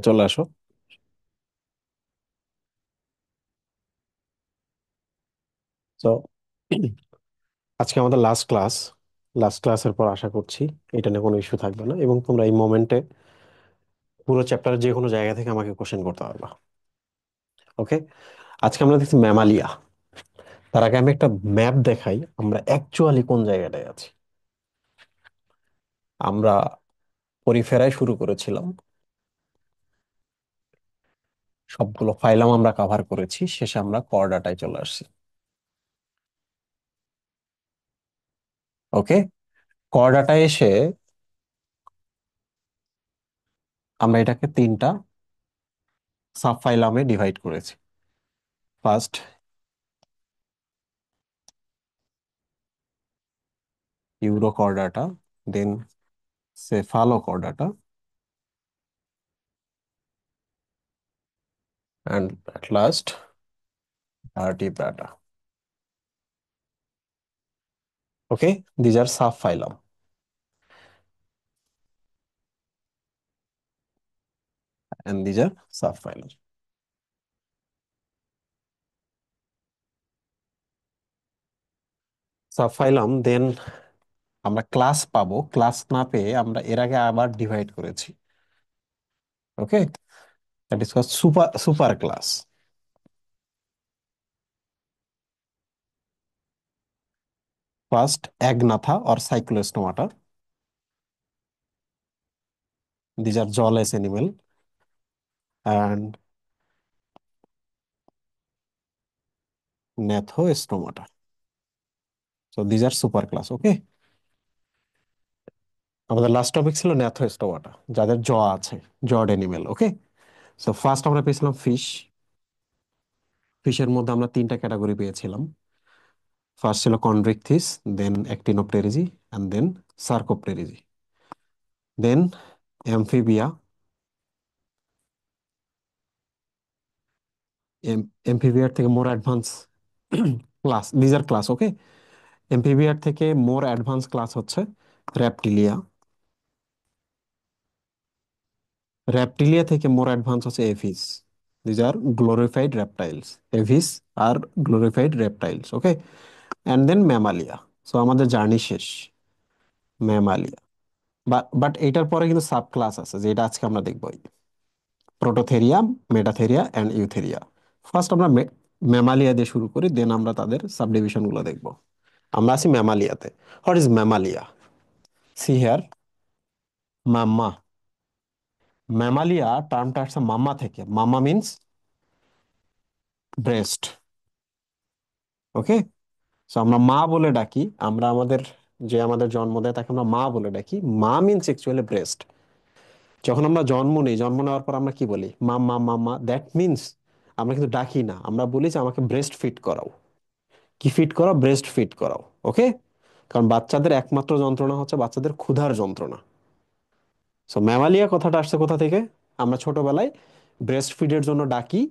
চলে আসো। তো আজকে আমাদের লাস্ট ক্লাসের পর আশা করছি এটা নিয়ে কোনো ইস্যু থাকবে না, এবং তোমরা এই মোমেন্টে পুরো চ্যাপ্টারের যে কোনো জায়গা থেকে আমাকে কোশ্চেন করতে পারবা। ওকে, আজকে আমরা দেখছি ম্যামালিয়া। তার আগে আমি একটা ম্যাপ দেখাই আমরা অ্যাকচুয়ালি কোন জায়গাটায় আছি। আমরা পরিফেরায় শুরু করেছিলাম, সবগুলো ফাইলাম আমরা কভার করেছি, শেষে আমরা কর্ডাটায় চলে আসছি। ওকে, কর্ডাটায় এসে আমরা এটাকে তিনটা সাব ফাইলামে ডিভাইড করেছি। First Urochordata, then Cephalochordata, and at last vertebrata. Okay, these are subphylum, and these are subphylum. Subphylum, then আমরা ক্লাস পাবো। ক্লাস না পেয়ে আমরা এর আগে আবার ডিভাইড করেছি। Okay, that is called super super class. First Agnatha or Cyclostomata, these are jawless animal, and Gnathostomata. So these are super class. Okay, আমাদের লাস্ট টপিক ছিল ন্যাথোস্টোমাটা, যাদের জ আছে, jawed animal. Okay, so first আমরা পেয়েছিলাম fish. ফিশের মধ্যে আমরা তিনটা category পেয়েছিলাম। ফার্স্ট ছিল কনভিকথিস, দেন অ্যাক্টিনোপ্টেরিজি, অ্যান্ড দেন সার্কোপ্টেরিজি। Then Amphibia. এমফিবিয়ার থেকে more advance class, these are class. Okay, এমফিবিয়ার থেকে মোর অ্যাডভান্স ক্লাস হচ্ছে র্যাপটিলিয়া। র্যাপটিলিয়া থেকে মোর অ্যাডভান্স হচ্ছে Aves. These are glorified reptiles. Aves are glorified reptiles. Okay, and then Mammalia. So আমাদের journey শেষ, Mammalia. But এটার পরে কিন্তু সাব ক্লাস আছে, যেটা আজকে আমরা দেখবো। প্রোটোথেরিয়া, মেটাথেরিয়া অ্যান্ড ইউথেরিয়া। ফার্স্ট আমরা ম্যামালিয়া দিয়ে শুরু করি, দেন আমরা তাদের সাবডিভিশন গুলো দেখবো। আমরা আছি ম্যামালিয়াতে। What is Mammalia? See here, mamma. Mammalia টার্মটা আসছে মাম্মা থেকে। Mamma means breast. Okay, so আমরা মা বলে ডাকি। আমরা আমাদের জন্ম দেয় তাকে আমরা মা বলে ডাকি। মা মিন্স অ্যাকচুয়ালি ব্রেস্ট। যখন আমরা জন্ম নিই, জন্ম নেওয়ার পর আমরা কি বলি? মাম্মা মাম্মা। দ্যাট মিন্স আমরা কিন্তু ডাকি না, আমরা বলি যে আমাকে ব্রেস্ট ফিট করাও। কি ফিট করাও? ব্রেস্ট ফিট করাও। ওকে, কারণ বাচ্চাদের একমাত্র যন্ত্রণা হচ্ছে বাচ্চাদের ক্ষুধার যন্ত্রণা। সো ম্যামালিয়া কথাটা আসছে কোথা থেকে? আমরা ছোটবেলায় ব্রেস্ট ফিডের জন্য ডাকি,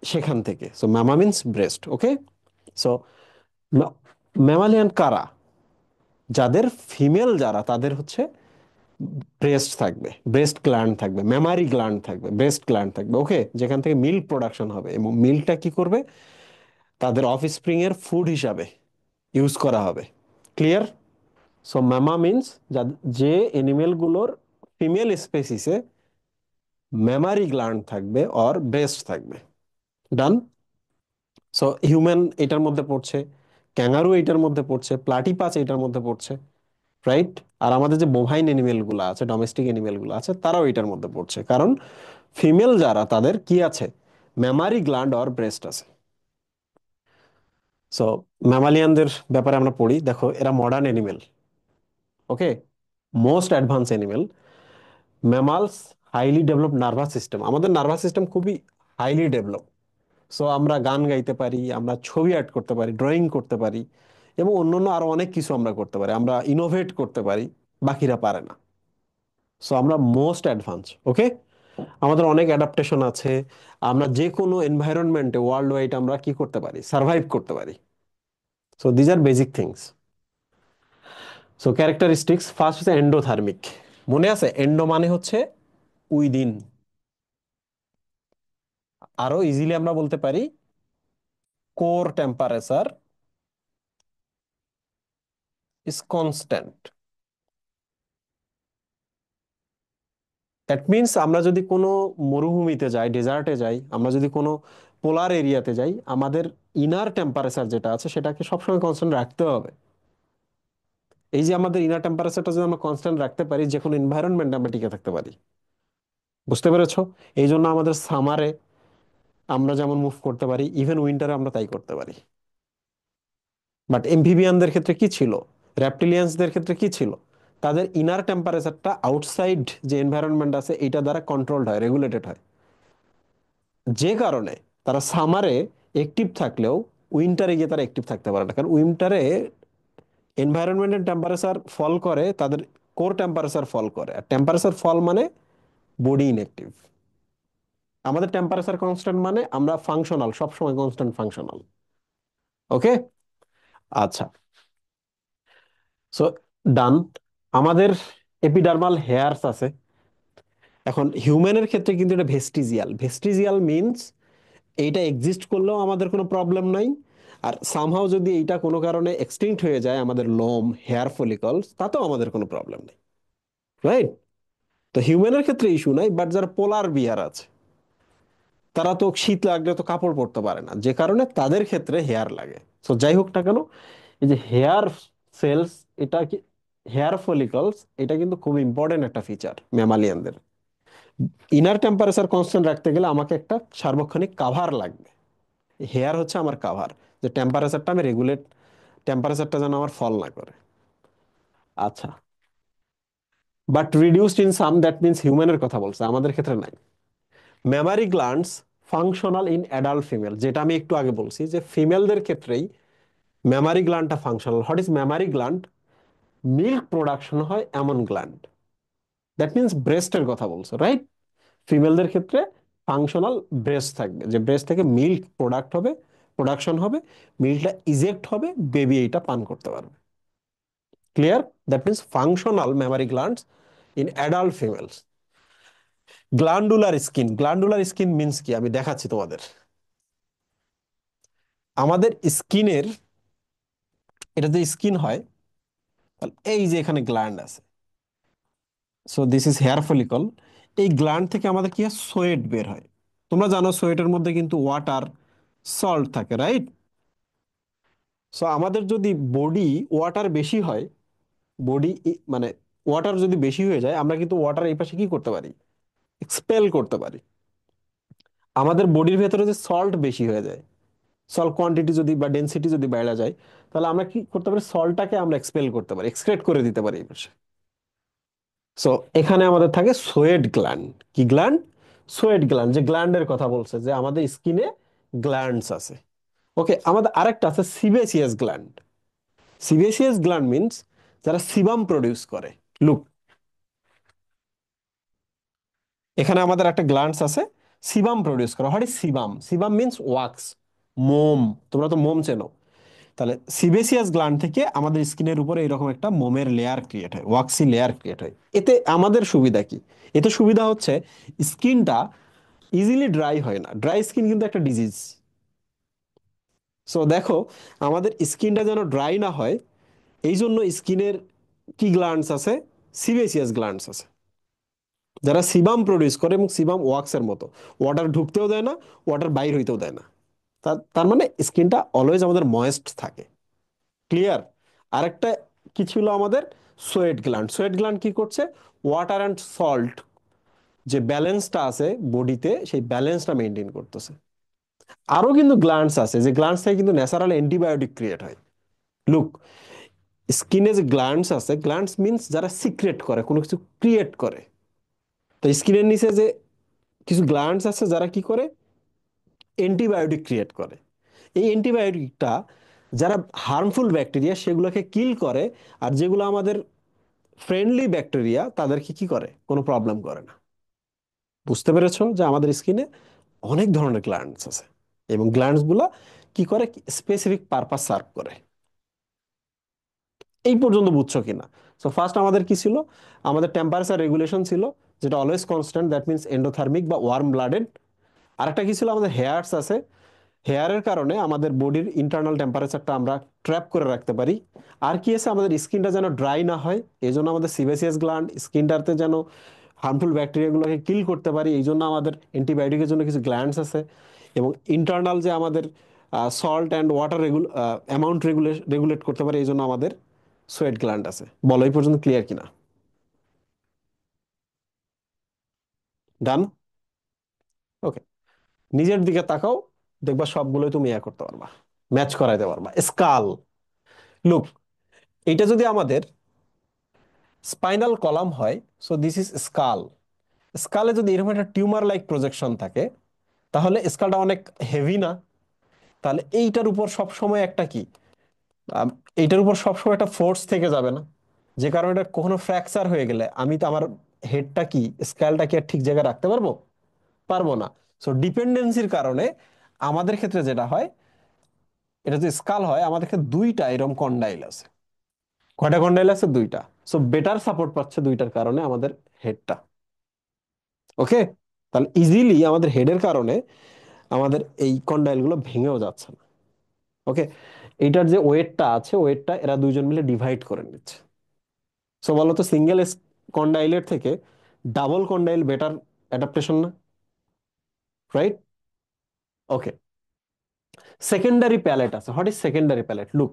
সেখান থেকে। So mamma means breast. Okay, so mammalian কারা? যাদের ফিমেল, যারা তাদের হচ্ছে ব্রেস্ট থাকবে, ব্রেস্ট গ্ল্যান্ড থাকবে, মেমারি গ্ল্যান্ড থাকবে, ব্রেস্ট গ্ল্যান্ড থাকবে। ওকে, যেখান থেকে মিল্ক প্রোডাকশন হবে, এবং মিল্কটা কি করবে? তাদের অফস্প্রিং এর ফুড হিসাবে ইউজ করা হবে। ক্লিয়ার? সো ম্যামা মিন্স যে এনিমেল গুলোর ফিমেল স্পেসিসে মেমারি গ্ল্যান্ড থাকবে অর ব্রেস্ট থাকবে। ডান? সো হিউম্যান এটার মধ্যে পড়ছে, ক্যাঙ্গারু এটার মধ্যে পড়ছে, প্লাটিপাস এটার মধ্যে পড়ছে, রাইট? আর আমাদের যে বোভাইন এনিমেল গুলো আছে, ডোমেস্টিক এনিমেল গুলো আছে, তারাও এটার মধ্যে পড়ছে। কারণ ফিমেল যারা, তাদের কি আছে? মেমারি গ্ল্যান্ড অর ব্রেস্ট আছে। সো ম্যামালিয়ানদের ব্যাপারে আমরা পড়ি, দেখো এরা modern animal. Okay, most advance animal. Mammals highly develop nervous system. আমাদের নার্ভাস সিস্টেম খুবই হাইলি ডেভেলপ। সো আমরা গান গাইতে পারি, আমরা ছবি আর্ট করতে পারি, ড্রয়িং করতে পারি, এবং অন্যান্য আরো অনেক কিছু আমরা করতে পারি। আমরা ইনোভেট করতে পারি, বাকিরা পারে না। সো আমরা মোস্ট অ্যাডভান্স। ওকে, আমাদের অনেক অ্যাডাপ্টেশন আছে। আমরা যে কোনো এনভায়রনমেন্টে ওয়ার্ল্ড ওয়াইড আমরা কি করতে পারি? সার্ভাইভ করতে পারি। So these R basic things. So characteristics, first হচ্ছে এন্ডোথার্মিক। মনে আছে? এন্ডো মানে হচ্ছে উইদিন, আরো ইজিলি আমরা বলতে পারি core temperature is constant. That means আমরা যদি কোনো মরুভূমিতে যাই, ডেজার্টে যাই, আমরা যদি কোনো পোলার এরিয়াতে যাই, আমাদের ইনার টেম্পারেচার যেটা আছে সেটাকে সবসময় কনস্ট্যান্ট রাখতে হবে। এই যে আমাদের ইনার টেম্পারেচারটা যদি আমরা কনস্ট্যান্ট রাখতে পারি, যে কোনো এনভায়রনমেন্টে আমরা টিকে থাকতে পারি। বুঝতে পেরেছো? এই জন্য আমাদের সামারে আমরা যেমন মুভ করতে পারি, ইভেন উইন্টারে আমরা তাই করতে পারি। বাট এমফিবিয়ানদের ক্ষেত্রে কি ছিল, র্যাপটিলিয়ান্সদের ক্ষেত্রে কি ছিল, তাদের ইনার টেম্পারেচারটা আউটসাইড যে এনভায়রনমেন্ট আছে এটা দ্বারা কন্ট্রোলড হয়, রেগুলেটেড হয়। যে কারণে তারা সামারে অ্যাক্টিভ থাকলেও উইন্টারে গিয়ে তারা অ্যাক্টিভ থাকতে পারে না, কারণ উইন্টারে এনভায়রনমেন্টের টেম্পারেচার ফল করে, তাদের কোর টেম্পারেচার ফল করে, আর টেম্পারেচার ফল মানে বডি ইনঅ্যাক্টিভ। আমাদের টেম্পারেচার কনস্ট্যান্ট মানে আমরা ফাংশনাল, সবসময় কনস্ট্যান্ট ফাংশনাল। ওকে, আচ্ছা। সো ডান। আমাদের এপিডার্মাল হেয়ারস আছে। এখন হিউম্যানের ক্ষেত্রে কিন্তু এটা ভেস্টিজিয়াল। ভেস্টিজিয়াল মিন্স এইটা এক্সিস্ট করলেও আমাদের কোনো প্রবলেম নাই, আর সামহাও যদি এইটা কোনো কারণে এক্সটিংক্ট হয়ে যায়, আমাদের লোম, হেয়ার ফলিকলস, তাতেও আমাদের কোনো প্রবলেম নেই। রাইট? তো হিউম্যানের ক্ষেত্রে ইস্যু নাই, বাট যারা পোলার বিয়ার আছে, তারা তো শীত লাগলে তো কাপড় পরতে পারে না, যে কারণে তাদের ক্ষেত্রে হেয়ার লাগে। তো যাই হোক না কেন, এই যে হেয়ার সেলস, এটা কি, হেয়ার ফলিকলস, এটা কিন্তু খুব ইম্পর্টেন্ট একটা ফিচার ম্যামালিয়ানদের। ইনার টেম্পারেচার কনস্ট্যান্ট রাখতে গেলে আমাকে একটা সার্বক্ষণিক কাভার লাগবে। হেয়ার হচ্ছে আমার কাভার, যে টেম্পারেচারটা আমি রেগুলেট, টেম্পারেচারটা যেন আমার ফল না করে। আচ্ছা, but reduced in some, that means হিউম্যানের কথা বলছে, আমাদের ক্ষেত্রে নাই। Mammary glands functional in adult female, যেটা আমি একটু আগে বলছি যে ফিমেলদের ক্ষেত্রেই মেমারি গ্ল্যান্ডটা functional. What is mammary gland? Milk production হয় এমন গ্ল্যান্ড। দ্যাট মিনস ব্রেস্টের কথা বলছো, রাইট? ফিমেলদের ক্ষেত্রে ফাংশনাল ব্রেস্ট থাকবে, যে ব্রেস্ট থেকে মিল্ক প্রোডাক্ট হবে, প্রোডাকশন হবে, মিল্কটা ইজেক্ট হবে, বেবি এইটা পান করতে পারবে। Clear? That means functional Memari glands in adult females. Glandular skin, glandular skin means কি আমি দেখাচ্ছি তোমাদের। আমাদের স্কিনের, এটা যে স্কিন হয়, তাহলে এই যে এখানে গ্ল্যান্ড আছে, so this is here follicle. এই গ্ল্যান্ড থেকে আমাদের কি হয়, সোয়েট বের হয়। তোমরা জানো সোয়েটের মধ্যে কিন্তু ওয়াটার, সল্ট থাকে, রাইট? সো আমাদের যদি বডি ওয়াটার বেশি হয়, বডি মানে ওয়াটার যদি বেশি হয়ে যায়, আমরা কিন্তু ওয়াটার এই পাশে কি করতে পারি, এক্সপেল করতে পারি। আমাদের বডির ভেতরে যে সল্ট বেশি হয়ে যায়, সল্ট কোয়ান্টিটি যদি বা ডেনসিটি যদি বেড়ে যায়, তাহলে আমরা কি করতে পারি, সল্টটাকে আমরা এক্সপেল করতে পারি, এক্সক্রেট করে দিতে পারি এই পাশে। সো এখানে আমাদের থাকে সোয়েট গ্ল্যান্ড। কি গ্ল্যান্ড? সোয়েট গ্ল্যান্ড, যে গ্ল্যান্ডের কথা বলছে, যে আমাদের স্কিনে গ্ল্যান্ডস আছে। ওকে, আমাদের আরেকটা আছে sebaceous gland. Sebaceous gland means যারা সিবাম প্রডিউস করে। লুক, এখানে আমাদের একটা গ্ল্যান্ডস আছে, সিবাম প্রডিউস করে। What is sebum? Sebum means wax, মোম। তোমরা তো মোম চেনো। তাহলে সিবেসিয়াস গ্ল্যান্ড থেকে আমাদের স্কিনের উপরে এরকম একটা মোমের লেয়ার ক্রিয়েট হয়, ওয়াক্সি লেয়ার ক্রিয়েট হয়। এতে আমাদের সুবিধা কি? এতে সুবিধা হচ্ছে স্কিনটা ইজিলি ড্রাই হয় না। ড্রাই স্কিন কিন্তু একটা ডিজিজ। সো দেখো, আমাদের স্কিনটা যেন ড্রাই না হয়, এই জন্য স্কিনের কি গ্ল্যান্ডস আছে, সিবেসিয়াস গ্ল্যান্ডস আছে, যারা সিবাম প্রডিউস করে, এবং সিবাম ওয়াক্সের মতো, ওয়াটার ঢুকতেও দেয় না, ওয়াটার বাইর হইতেও দেয় না। তার মানে স্কিনটা অলওয়েজ আমাদের ময়েস্ট থাকে। ক্লিয়ার? আরেকটা কি ছিল আমাদের, সোয়েট গ্ল্যান্ড। সোয়েট গ্ল্যান্ড কি করছে, ওয়াটার অ্যান্ড সল্ট যে ব্যালেন্সটা আছে বডিতে, সেই ব্যালেন্সটা মেনটেন করতেছে। আরো কিন্তু গ্ল্যান্ডস আছে, যে গ্ল্যান্ডস থেকে কিন্তু ন্যাচারাল অ্যান্টিবায়োটিক ক্রিয়েট হয়। লুক, স্কিনে যে গ্ল্যান্ডস আছে, গ্ল্যান্ডস মিন্স যারা সিক্রেট করে, কোনো কিছু ক্রিয়েট করে। তো স্কিনের নিচে যে কিছু গ্ল্যান্ডস আছে যারা কি করে, অ্যান্টিবায়োটিক ক্রিয়েট করে। এই অ্যান্টিবায়োটিকটা যারা হার্মফুল ব্যাকটেরিয়া সেগুলোকে কিল করে, আর যেগুলো আমাদের ফ্রেন্ডলি ব্যাকটেরিয়া তাদেরকে কি করে, কোনো প্রবলেম করে না। বুঝতে পেরেছো যে আমাদের স্কিনে অনেক ধরনের গ্ল্যান্ডস আছে, এবং গ্ল্যান্ডস গুলা কি করে, স্পেসিফিক পারপাস সার্ভ করে। এই পর্যন্ত বুঝছো কিনা? সো ফার্স্ট আমাদের কি ছিল, আমাদের টেম্পারেচার রেগুলেশন ছিল, যেটা always constant, that means endothermic বা ওয়ার্ম ব্লাডেড। আরেকটা কি ছিল, আমাদের হেয়ারস আছে। হেয়ারের কারণে আমাদের বডির ইন্টারনাল টেম্পারেচারটা আমরা ট্র্যাপ করে রাখতে পারি। আর কি আছে, আমাদের স্কিনটা যেন ড্রাই না হয় এই জন্য আমাদের সিবেসিয়াস গ্ল্যান্ড, স্কিনটাতে যেন হার্মফুল ব্যাকটেরিয়াগুলোকে কিল করতে পারি এই জন্য আমাদের অ্যান্টিবায়োটিকের জন্য কিছু গ্ল্যান্ডস আছে। এবং ইন্টারনাল যে আমাদের salt and water amount regulate করতে পারে এই জন্য আমাদের সোয়েট গ্ল্যান্ড আছে। বলো এই পর্যন্ত ক্লিয়ার কিনা? ডান। ওকে, নিজের দিকে তাকাও, দেখবা সবগুলোই তুমি করতে পারবা, ম্যাচ করাইতে পারবা। স্কাল, লুক, এটা যদি আমাদের স্পাইনাল কলাম হয়, সো দিস ইজ স্কাল। স্কালে যদি এরকম একটা টিউমার লাইক প্রজেকশন থাকে তাহলে স্কালটা অনেক হেভি না? তাহলে এইটার উপর সব সময় একটা কি, আম, এইটার উপর সবসময় একটা ফোর্স থেকে যাবে না? যে কারণে এটা কখনো ফ্র্যাকচার হয়ে গেলে আমি তো আমার হেডটা কি, স্কেলটা কি আর ঠিক জায়গায় রাখতে পারবো? পারবো না। সো ডিপেন্ডেন্সির কারণে আমাদের ক্ষেত্রে যেটা হয়, এটা যদি স্কাল হয় আমাদের ক্ষেত্রে দুইটা এরকম কন্ডাইল আছে। কয়টা কন্ডাইল আছে? দুইটা। সো বেটার সাপোর্ট পাচ্ছে দুইটার কারণে আমাদের হেডটা। ওকে, তাহলে ইজিলি আমাদের হেডের কারণে আমাদের এই কন্ডাইল গুলো ভেঙেও যাচ্ছে না। ওকে, এইটার যে ওয়েটটা আছে, ওয়েটটা এরা দুইজন মিলে ডিভাইড করে নিচ্ছে। সো বলো তো, সিঙ্গেল কন্ডাইলের থেকে ডাবল কন্ডাইল বেটার অ্যাডাপ্টেশন না? রাইট। ওকে, সেকেন্ডারি প্যালেট আছে। What is secondary palate? Look,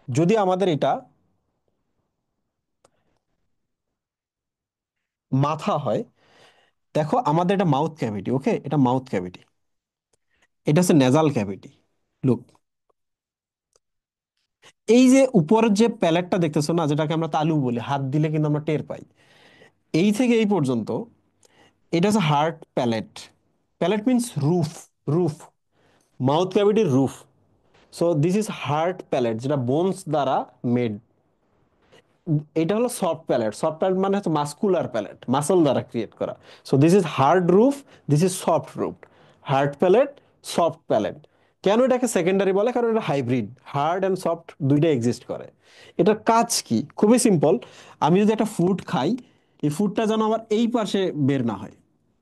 যদি আমাদের এটা মাথা হয়, দেখো আমাদের এটা মাউথ ক্যাভিটি, ওকে, এটা মাউথ ক্যাভিটি, এটা হচ্ছে নেজাল ক্যাভিটি। লুক, এই যে উপরের যে প্যালেটটা দেখতেছো না, যেটাকে আমরা তালু বলি, হাত দিলে কিন্তু আমরা টের পাই, এই থেকে এই পর্যন্ত এটা হচ্ছে hard palate. Palate means roof, roof, mouth ক্যাভিটির roof. So this is hard palate, যেটা বোনস দ্বারা মেড। এটা হলো সফট প্যালেট। সফট প্যালেট মানে হচ্ছে মাস্কুলার প্যালেট, মাসল দ্বারা ক্রিয়েট করা। So this is hard roof, this is soft roof. Hard palate, soft palate. কেন এটাকে সেকেন্ডারি বলে? কারণ এটা হাইব্রিড, হার্ড অ্যান্ড সফট দুইটা এক্সিস্ট করে। এটার কাজ কি? খুবই সিম্পল। আমি যদি একটা ফুড খাই, এই ফুডটা যেন আমার এই পাশে বের না হয়,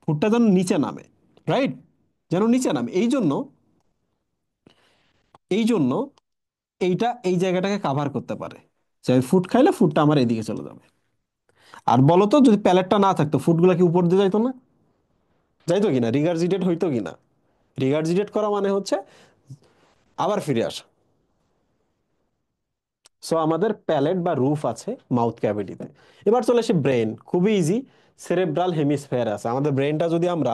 ফুডটা যেন নিচে নামে, রাইট? যেন নিচে নামে, এই জন্য এইটা এই জায়গাটাকে কাভার করতে পারে, যে আমি ফুড খাইলে ফুডটা আমার এদিকে চলে যাবে। আর বলতো, যদি প্যালেটটা না থাকতো ফুডগুলা কি উপর দিয়ে যাইতো না? যাইতো কিনা? রিগার্জিটেট হইতো কিনা? রিগার্জিটেট করা মানে হচ্ছে আবার ফিরে আসা। সো আমাদের প্যালেট বা রুফ আছে মাউথ ক্যাভিটিতে। এবার চলে আসি ব্রেন, খুবই ইজি। সেরেব্রাল হেমিস্ফেয়ার আছে আমাদের ব্রেনটা। যদি আমরা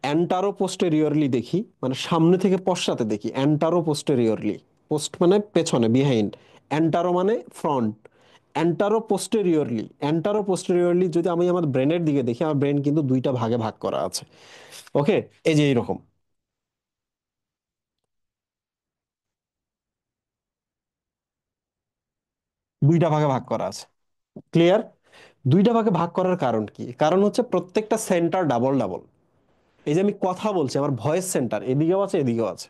অ্যান্টারো পোস্টেরিয়রলি দেখি, মানে সামনে থেকে পশ্চাতে দেখি, অ্যান্টারো পোস্টেরিয়রলি, পোস্ট মানে পেছনে, বিহাইন্ড, অ্যান্টারো মানে ফ্রন্ট, অ্যান্টারো পোস্টেরিয়রলি যদি আমি আমার ব্রেনের দিকে দেখি, আমার ব্রেন কিন্তু দুইটা ভাগে ভাগ করা আছে। ওকে, এই যে এইরকম দুইটা ভাগে ভাগ করা আছে। ক্লিয়ার? দুইটা ভাগে ভাগ করার কারণ কি? কারণ হচ্ছে প্রত্যেকটা সেন্টার ডাবল ডাবল। এই যে আমি কথা বলছি, আমার ভয়েস সেন্টার এদিকেও আছে এদিকেও আছে।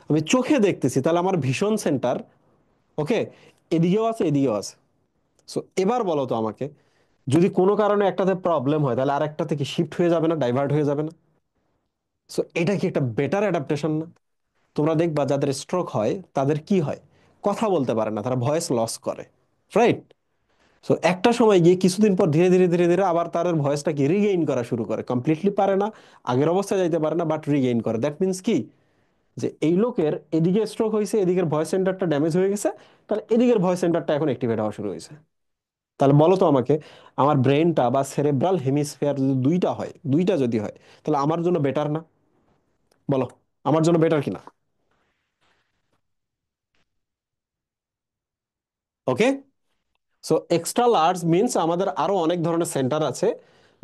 আমি চোখে দেখতেছি, তাহলে আমার ভিশন সেন্টার, ওকে, এদিকেও আছে এদিকেও আছে। সো এবার বলো তো আমাকে, যদি কোনো কারণে একটাতে প্রবলেম হয় তাহলে আরেকটাতে কি শিফট হয়ে যাবে না, ডাইভার্ট হয়ে যাবে না? সো এটা কি একটা বেটার অ্যাডাপ্টেশন না? তোমরা দেখবা যাদের স্ট্রোক হয় তাদের কি হয়, কথা বলতে পারে না, তারা ভয়েস লস করে, রাইট? সো একটা সময় গিয়ে কিছুদিন পর ধীরে ধীরে ধীরে ধীরে আবার তার ভয়েসটাকে রিগেইন করা শুরু করে। কমপ্লিটলি পারে না, আগের অবস্থায় যাইতে পারে না, বাট রিগেইন করে। দ্যাট মিন্স কি, যে এই লোকের এদিকে স্ট্রোক হয়েছে, এদিকের ভয়েস সেন্টারটা ড্যামেজ হয়ে গেছে, তাহলে এদিকের ভয়েস সেন্টারটা এখন অ্যাক্টিভেট হওয়া শুরু হয়েছে। তাহলে বলো তো আমাকে, আমার ব্রেনটা বা সেরেব্রাল হেমিস্ফিয়ার যদি দুইটা হয়, দুইটা যদি হয়, তাহলে আমার জন্য বেটার না? বলো, আমার জন্য বেটার কিনা? ওকে, সো এক্সট্রা লার্জ মিন্স আমাদের আরো অনেক ধরনের সেন্টার আছে।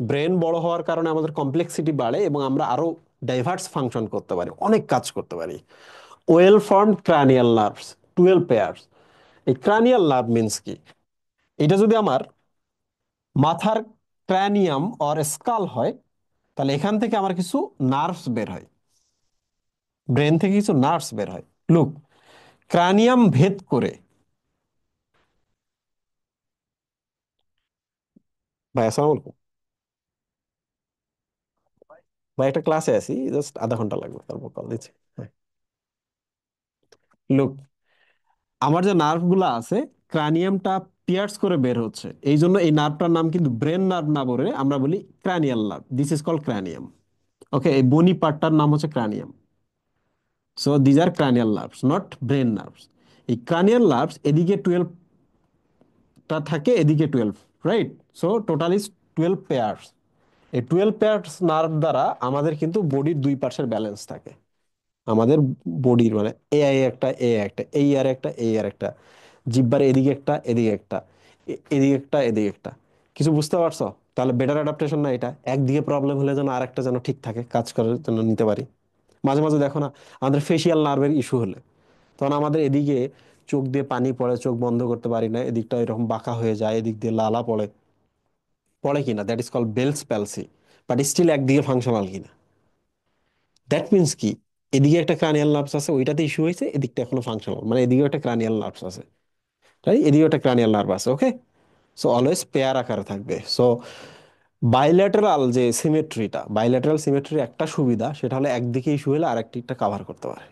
ব্রেন বড় হওয়ার কারণে আমাদের কমপ্লেক্সিটি বাড়ে এবং আমরা আরো ডাইভার্স ফাংশন করতে পারি, অনেক কাজ করতে পারি। Well formed cranial nerves, 12 pairs. এই ক্রানিয়াল নার্ভ মিন্স কি? এটা যদি আমার মাথার ক্র্যানিয়াম অর স্কাল হয়, তাহলে এখান থেকে আমার কিছু নার্ভস বের হয়, ব্রেন থেকে কিছু নার্ভস বের হয়। লুক, ক্রানিয়াম ভেদ করে, ভাই আসসালামু আলাইকুম, বা একটা ক্লাসে আছি, জাস্ট আধা ঘন্টা লাগবে, তারপর কল দিচ্ছি। হ্যাঁ। লুক, আমার যে নার্ভ গুলা আছে, ক্রানিয়ামটা পিয়ার্স করে বের হচ্ছে, এই জন্য এই নার্ভটার নাম কিন্তু ব্রেন নার্ভ না বলে আমরা বলি cranial nerve. This is called cranium. Okay, এই বনি পার্টটার নাম হচ্ছে cranium. So these are cranial nerves, not brain nerves. এই ক্রানিয়াল নার্ভস এদিকে 12টা থাকে, এদিকে 12, right? So total is 12 pairs. এই 12 পেয়ার্স নার্ভ দ্বারা আমাদের কিন্তু বডির দুই পাশের ব্যালেন্স থাকে। আমাদের বডির মানে একটা একটা, এই আর একটা, এই আর একটা, জিহ্বার এদিকে একটা, এদিকে একটা, এদিকে একটা, এদিকে একটা। কিছু বুঝতে পারছো? তাহলে বেটার অ্যাডাপ্টেশন না এটা? একদিকে প্রবলেম হলে যেন আরেকটা যেন ঠিক থাকে, কাজ করার জন্য নিতে পারি। মাঝে মাঝে দেখো না, আমাদের ফেসিয়াল নার্ভের ইস্যু হলে তখন আমাদের এদিকে চোখ দিয়ে পানি পড়ে, চোখ বন্ধ করতে পারি না, এদিকটা এরকম বাঁকা হয়ে যায়, এদিক দিয়ে লালা পড়ে। পড়ে কিনা, that is call Bell's palsy. But still একদিকে ফাংশনাল কিনা। দ্যাট মিনস কি, এদিকে একটা ক্রানিয়াল নার্ভস আছে, ওইটাতে ইস্যু হয়েছে, এদিকটা এখনো ফাংশনাল, মানে এদিকে একটা ক্রানিয়াল নার্ভস আছে, তাই এদিকে একটা ক্রানিয়াল নার্ভ আছে। ওকে, সো অলওয়েজ পেয়ার আকারে থাকবে। সো বাইল্যাটারাল যে সিমেট্রিটা, বাইল্যাটারাল সিমেট্রির একটা সুবিধা সেটা হলো একদিকে ইস্যু হলে আরেকটিটা কাভার করতে পারে।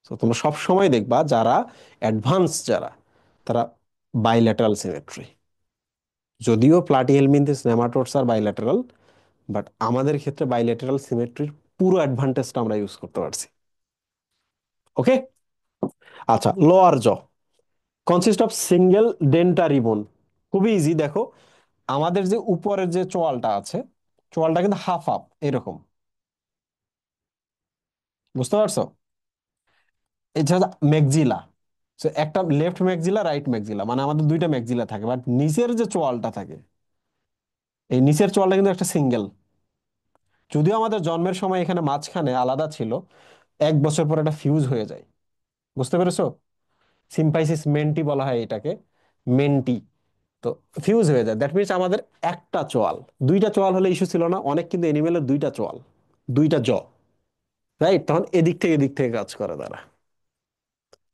তো তোমরা সব সময় দেখবা যারা অ্যাডভান্স, যারা, তারা বাইল্যাটারাল সিমেট্রি। যদিও প্লাটিহেলমিনথেস নেমাটোডস আর বাইল্যাটারাল, বাট আমাদের ক্ষেত্রে বাইল্যাটারাল সিমেট্রির পুরো অ্যাডভান্টেজটা আমরা ইউজ করতে পারছি। ওকে। আচ্ছা, লোয়ার জ কনসিস্ট অফ সিঙ্গেল ডেন্টারি বোন। খুবই ইজি, দেখো আমাদের যে উপরের যে চোয়ালটা আছে, চোয়ালটা কিন্তু হাফ হাফ এরকম, বুঝতে পারছো? এটা ম্যাকজিলা। একটা লেফট ম্যাকজিলা, রাইট ম্যাকজিলা, মানে আমাদের দুইটা ম্যাকজিলা থাকে, বাট নিচের যে চোয়ালটা থাকে, এই নিচের চোয়ালটা কিন্তু একটা সিঙ্গেল। যদিও আমাদের জন্মের সময় এখানে মাঝখানে আলাদা ছিল, 1 বছর পর এটা ফিউজ হয়ে যায়। বুঝতে পেরেছো? সিম্পাইসিস মেন্টি বলা হয় এটাকে, মেন্টি। তো ফিউজ হয়ে যায়, দ্যাট মিনস আমাদের একটা চোয়াল। দুইটা চোয়াল হলে ইস্যু ছিল না, অনেক কিন্তু এনিমেলের দুইটা চোয়াল, দুইটা জ, রাইট? তখন এদিক থেকে এদিক থেকে কাজ করে তারা।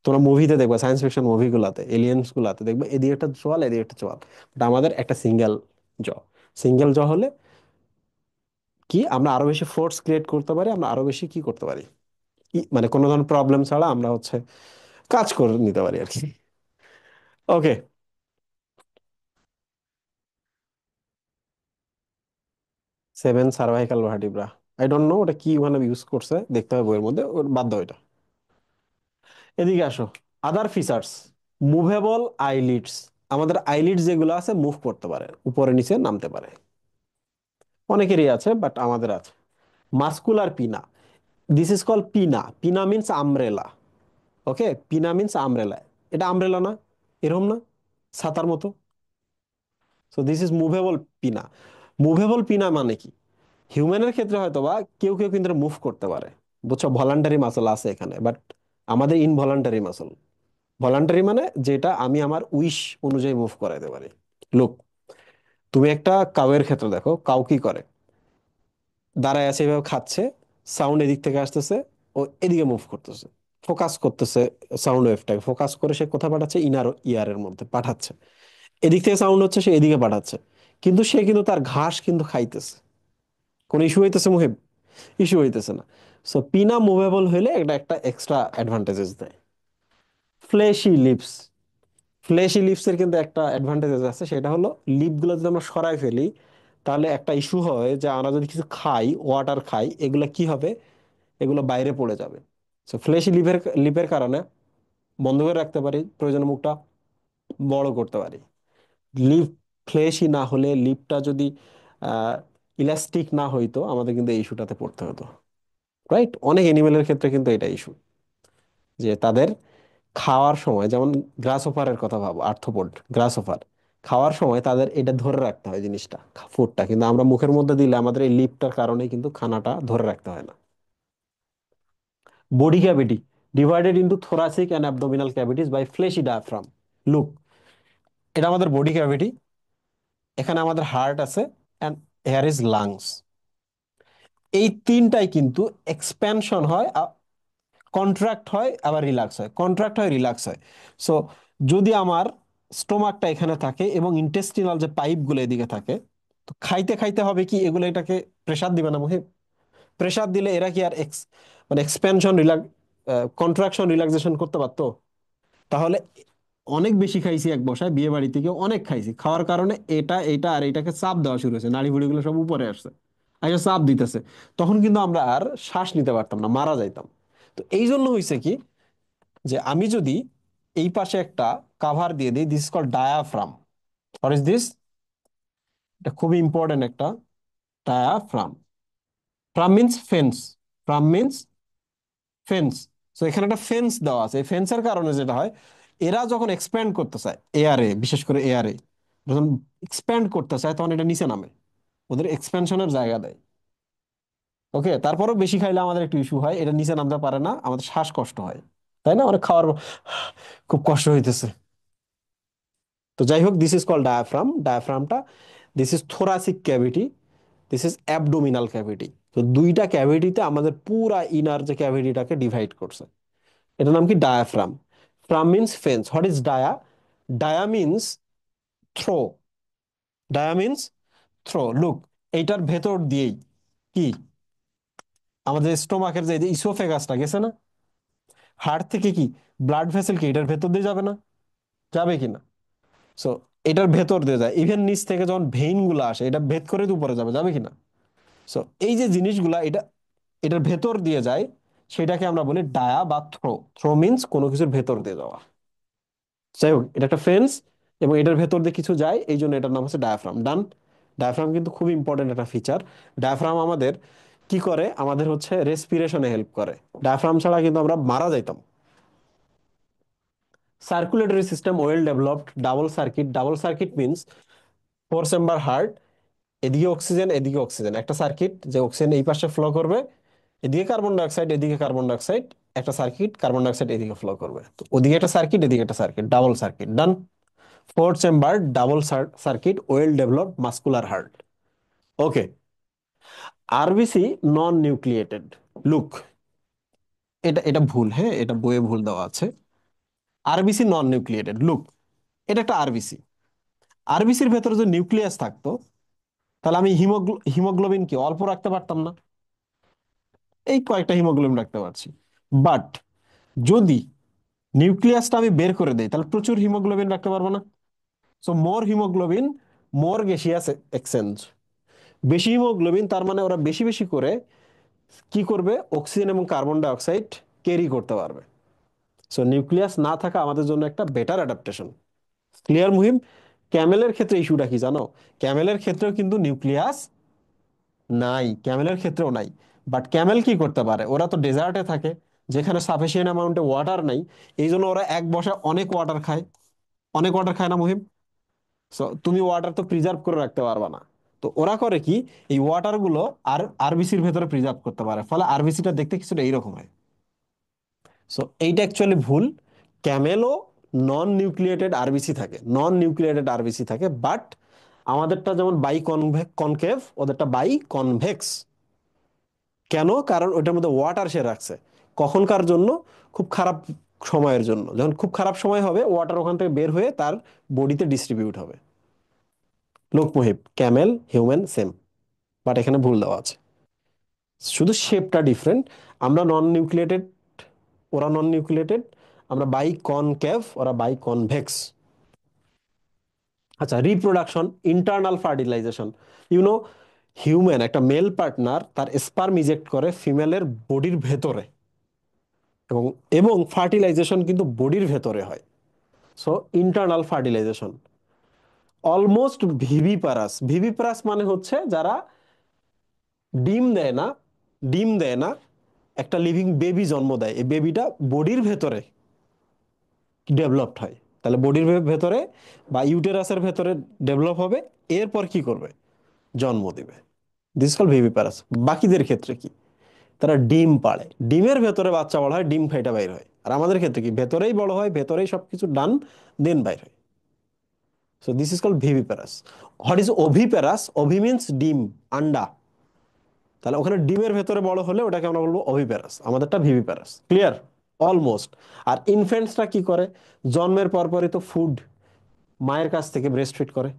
তোমরা মুভিতে দেখবা, সায়েন্স ফিকশন মুভিগুলাতে, এলিয়েন্স গুলাতে দেখবে এদিকে একটা চোয়াল, এদিকে একটা চোয়াল। বাট আমাদের একটা সিঙ্গেল জ। সিঙ্গেল জ হলে কি, আমরা আরো বেশি ফোর্স ক্রিয়েট করতে পারি, আমরা আরো বেশি কি করতে পারি, মানে কোনো ধরনের প্রবলেম ছাড়া আমরা হচ্ছে কাজ করে নিতে পারি আর কি। ওকে। 7 cervical vertebra, I don't know ওটা কি ওখানে ইউজ করছে, দেখতে হবে বইয়ের মধ্যে, বাদ দাও এটা। এদিকে আসো, আদার ফিচার্স, মুভেবল আইলিডস। আমাদের আইলিডস যেগুলো আছে মুভ করতে পারে, উপরে নিচে নামতে পারে। অনেকেরই আছে, বাট আমাদের আছে। মাস্কুলার পিনা, দিস ইজ কল পিনা। পিনা মিনস আমব্রেলা। ওকে, পিনা মিনস আমব্রেলা। এটা আমব্রেলা না, এরকম না, ছাতার মতো। সো দিস ইজ মুভেবল পিনা। মুভেবল পিনা মানে কি, হিউম্যানের ক্ষেত্রে হয়তো বা কেউ কেউ কিন্তু মুভ করতে পারে, বুঝছো, ভলান্টারি মাসল আছে এখানে, বাট আমাদের ইনভলান্টারি মাসল। ভলান্টারি মানে যেটা আমি আমার উইশ অনুযায়ী মুভ করাইতে পারি। লুক, তুমি একটা কাউয়ের ক্ষেত্রে দেখো, কাউ কি করে, দাঁড়ায় আছে এভাবে খাচ্ছে, সাউন্ড এদিক থেকে আসতেছে, ও এদিকে মুভ করতেছে, ফোকাস করতেছে, সাউন্ড ওয়েভটাকে ফোকাস করে সে কোথায় পাঠাচ্ছে, ইনার ইয়ারের মধ্যে পাঠাচ্ছে, এদিক থেকে সাউন্ড হচ্ছে, সে এদিকে পাঠাচ্ছে। কিন্তু সে কিন্তু তার ঘাস কিন্তু খাইতেছে। কোন ইস্যু হইতেছে মুহিব? ইস্যু হইতেছে না। সো পিনা মুভেবল হইলে এটা একটা এক্সট্রা অ্যাডভান্টেজেস দেয়। ফ্লেশি লিপস, ফ্লেশি লিপসের কিন্তু একটা অ্যাডভান্টেজেস আছে, সেটা হলো লিপগুলো যদি আমরা সরাই ফেলি, তাহলে একটা ইস্যু হয় যে আমরা যদি কিছু খাই, ওয়াটার খাই, এগুলো কি হবে, এগুলো বাইরে পড়ে যাবে। সো ফ্লেশি লিপের লিপের কারণে বন্ধ করে রাখতে পারি, প্রয়োজনে মুখটা বড় করতে পারি। লিপ ফ্লেশি না হলে, লিপটা যদি ইলাস্টিক না হইতো, আমাদের কিন্তু এই ইস্যুটাতে পড়তে হতো, রাইট? অনেক এনিমেলের ক্ষেত্রে কিন্তু এটা ইস্যু, যে তাদের খাওয়ার সময়, যেমন গ্রাসহপারের কথা ভাবো, আর্থ্রোপড গ্রাসহপার, খাওয়ার সময় তাদের এটা ধরে রাখতে হয় জিনিসটা, ফুডটা, কিন্তু আমরা মুখের মধ্যে দিলে আমাদের এই লিপটার কারণে কিন্তু খানাটা ধরে রাখতে হয় না। Body cavity divided into thoracic and abdominal cavities by fleshy diaphragm. Look, এটা আমাদের বডি ক্যাভিটি, এখানে আমাদের হার্ট আছে, অ্যান্ড হেয়ার ইজ লাংস। এই তিনটাই কিন্তু এক্সপ্যানশন হয়, কন্ট্রাক্ট হয়, আবার রিল্যাক্স হয়, কন্ট্রাক্ট হয়, রিল্যাক্স হয়। সো যদি আমার স্টোমাকটা এখানে থাকে এবং ইন্টেস্টিনাল যে পাইপগুলো এদিকে থাকে, তো খাইতে খাইতে হবে কি, এগুলো এটাকে প্রেসার দিবে না মুহিব? প্রেসার দিলে এরা কি আর মানে এক্সপেনশন কন্ট্রাকশন রিল্যাক্সেশন করতে পারতো? তাহলে অনেক বেশি খাইছি এক বসায়, বিয়ে বাড়ি থেকে অনেক খাইছি, খাওয়ার কারণে এটা এটা আর এটাকে চাপ দেওয়া শুরু হয়েছে, নাড়ি ভুড়িগুলো সব উপরে আসছে, আচ্ছা চাপ দিতেছে। তখন কিন্তু আমরা আর শ্বাস নিতে পারতাম না, মারা যাইতাম। তো এই জন্য হয়েছে কি, যে আমি যদি এই পাশে একটা কাভার দিয়ে দিই, this is call diaphragm. What is this? এটা খুবই ইম্পর্টেন্ট একটা, diaphragm. Phragm means fence, phragm means fence. তো এখানে একটা ফেন্স দেওয়া আছে, এই ফেন্সের কারণে যেটা হয়, এরা যখন এক্সপ্যান্ড করতে চায় এয়ারে, বিশেষ করে এয়ারে যখন এক্সপ্যান্ড করতে চায় তখন এটা নিচে নামে, ওদের এক্সপ্যানশনের জায়গা দেয়। ওকে, তারপরেও বেশি খাইলে আমাদের একটু ইস্যু হয়, এটা নিচে নামতে পারে না, আমাদের শ্বাসকষ্ট হয়, তাই না? মানে খাওয়ার খুব কষ্ট হইতেছে। তো যাই হোক, দিস ইজ কল ডায়াফ্রাম। ডায়াফ্রামটা, this is thoracic cavity, this is abdominal cavity. তো দুইটা ক্যাভিটিতে আমাদের পুরা ইনার যে ক্যাভিটিটাকে ডিভাইড করছে, এটার নাম কি? Diaphragm. Phragm means fence. What is dia? Dia means through, dia means through. Look, এইটার ভেতর দিয়েই কি আমাদের স্টোমাকের যে ইসোফেগাসটা গেছে না, হার্ট থেকে কি ব্লাড ভেসেল কি এটার ভেতর দিয়ে যাবে না? যাবে কি না? সো এটার ভেতর দিয়ে যায়, ইভেন নিচ থেকে যখন ভেইন গুলো আসে এটা ভেদ করে তো উপরে যাবে, যাবে কি না? সো এই যে জিনিসগুলা এটা এটার ভেতর দিয়ে যায়, সেটাকে আমরা বলি ডায়া বা থ্রো। থ্রো মিন্স কোনো কিছুর ভেতর দিয়ে যাওয়া। যাই হোক, এটা একটা ফেন্স এবং এটার ভেতর দিয়ে কিছু যায়, এই জন্য এটার নাম হচ্ছে ডায়াফ্রাম। ডান। ডায়াফ্রাম কিন্তু খুব ইম্পর্টেন্ট একটা ফিচার। ডায়াফ্রাম আমাদের কি করে? আমাদের হচ্ছে রেসপিরেশনে হেল্প করে। ডায়াফ্রাম ছাড়া কিন্তু আমরা মারা যাইতাম। Circulatory system well developed, double circuit. Double circuit means four chamber heart, এদিকে অক্সিজেন এদিকে অক্সিজেন, একটা সার্কিট যে অক্সিজেন এই পাশে ফ্লো করবে, এদিকে কার্বন ডাইঅক্সাইড এদিকে কার্বন ডাইঅক্সাইড, একটা সার্কিট কার্বন ডাইঅক্সাইড এদিকে ফ্লো করবে, তো ওদিকে একটা সার্কিট এদিকে একটা সার্কিট, ডাবল সার্কিট। ডান। Four chamber double circuit well developed muscular heart. Okay, RBC non nucleated. Look, এটা এটা ভুল, হ্যাঁ, এটা বইয়ে ভুল দেওয়া আছে। RBC non nucleated. লুক, এটা একটা আরবিসি, আরবিসির ভেতরে যদি নিউক্লিয়াস থাকতো তাহলে আমি হিমোগ্লোবিন কি অল্প রাখতে পারতাম না? এই কয়েকটা হিমোগ্লোবিন রাখতে পারছি। বাট যদি নিউক্লিয়াসটা আমি বের করে দেই তাহলে প্রচুর হিমোগ্লোবিন রাখতে পারবো না। সো মোর হিমোগ্লোবিন, মোর গ্যাসিয়াস এক্সচেঞ্জ। বেশি হিমোগ্লোবিন তার মানে ওরা বেশি বেশি করে কি করবে? অক্সিজেন এবং কার্বন ডাই অক্সাইড ক্যারি করতে পারবে। সো নিউক্লিয়াস না থাকা আমাদের জন্য একটা বেটার অ্যাডাপ্টেশন। ক্লিয়ার মুহিম? ক্যামেলের ক্ষেত্রে ইস্যুটা কি জানো? ক্যামেলের ক্ষেত্রেও কিন্তু নিউক্লিয়াস নাই, ক্যামেলের ক্ষেত্রেও নাই। বাট ক্যামেল কি করতে পারে? ওরা তো ডেজার্টে থাকে, যেখানে সাফিসিয়েন্ট অ্যামাউন্টে ওয়াটার নাই, এই জন্য ওরা এক বসায় অনেক ওয়াটার খায়। অনেক ওয়াটার খায় না মুহিম? সো তুমি ওয়াটার তো প্রিজার্ভ করে রাখতে পারবা না। তো ওরা করে কি, এই ওয়াটার গুলো আর আরবিসির ভেতরে প্রিজার্ভ করতে পারে, ফলে আরবিসিটা দেখতে কিছুটা এইরকম হয়। সো এইটা অ্যাকচুয়ালি ভুল। ক্যামেলও নন নিউক্লিয়েটেড আরবিসি থাকে, নন নিউক্লিয়েটেড আরবিসি থাকে, বাট আমাদেরটা যেমন বাই কনকেভ, ওদেরটা বাই কনভেক্স। কেন? কারণ ওইটার মধ্যে ওয়াটার সে রাখছে। কখনকার জন্য? খুব খারাপ সময়ের জন্য, যখন খুব খারাপ সময় হবে ওয়াটার ওখান থেকে বের হয়ে তার বডিতে ডিস্ট্রিবিউট হবে। লোক Muhib, Camel human same, but এখানে ভুল দেওয়া আছে, শুধু শেপটা ডিফারেন্ট। আমরা নন নিউক্লিয়েটেড, ওরা নন নিউক্লিয়েটেড। আমরা বাই কনকেভ, ওরা বাই কনভেক্স। আচ্ছা, reproduction, internal fertilization. You know, human একটা মেল পার্টনার তার স্পার্ম ইজেক্ট করে ফিমেলের বডির ভেতরে, এবং এবং ফার্টিলাইজেশন কিন্তু বডির ভেতরে হয়। So internal fertilization almost viviparous. Viviparous মানে হচ্ছে যারা ডিম দেয় না, ডিম দেয় না, একটা লিভিং বেবি জন্ম দেয়, এই বেবিটা বডির ভেতরে ডেভেলপড হয়। তাহলে বডির ভেতরে বা ইউটেরাসের ভেতরে ডেভেলপ হবে, এরপর কি করবে? জন্ম দিবে। This call viviparous. বাকিদের ক্ষেত্রে কি? তারা ডিম পাড়ে, ডিমের ভেতরে বাচ্চা বড় হয়, ডিম ফাইটা বাইর হয়। আর আমাদের ক্ষেত্রে কি? ভেতরেই বড় হয়, ভেতরেই সবকিছু ডান, দেন বাইর হয়। So this is called viviparous. What is oviparous? Ovi means ডিম, আন্ডা। তাহলে ওখানে ডিমের ভেতরে বড় হলে ওটাকে আমরা বলবো ওভিপ্যারাস, আমাদেরটা ভিভিপ্যারাস। ক্লিয়ার? অলমোস্ট। আর ইনফেন্টসরা কি করে? জন্মের পরপরই তো ফুড মায়ের কাছ থেকে ব্রেস্ট ফিড করে।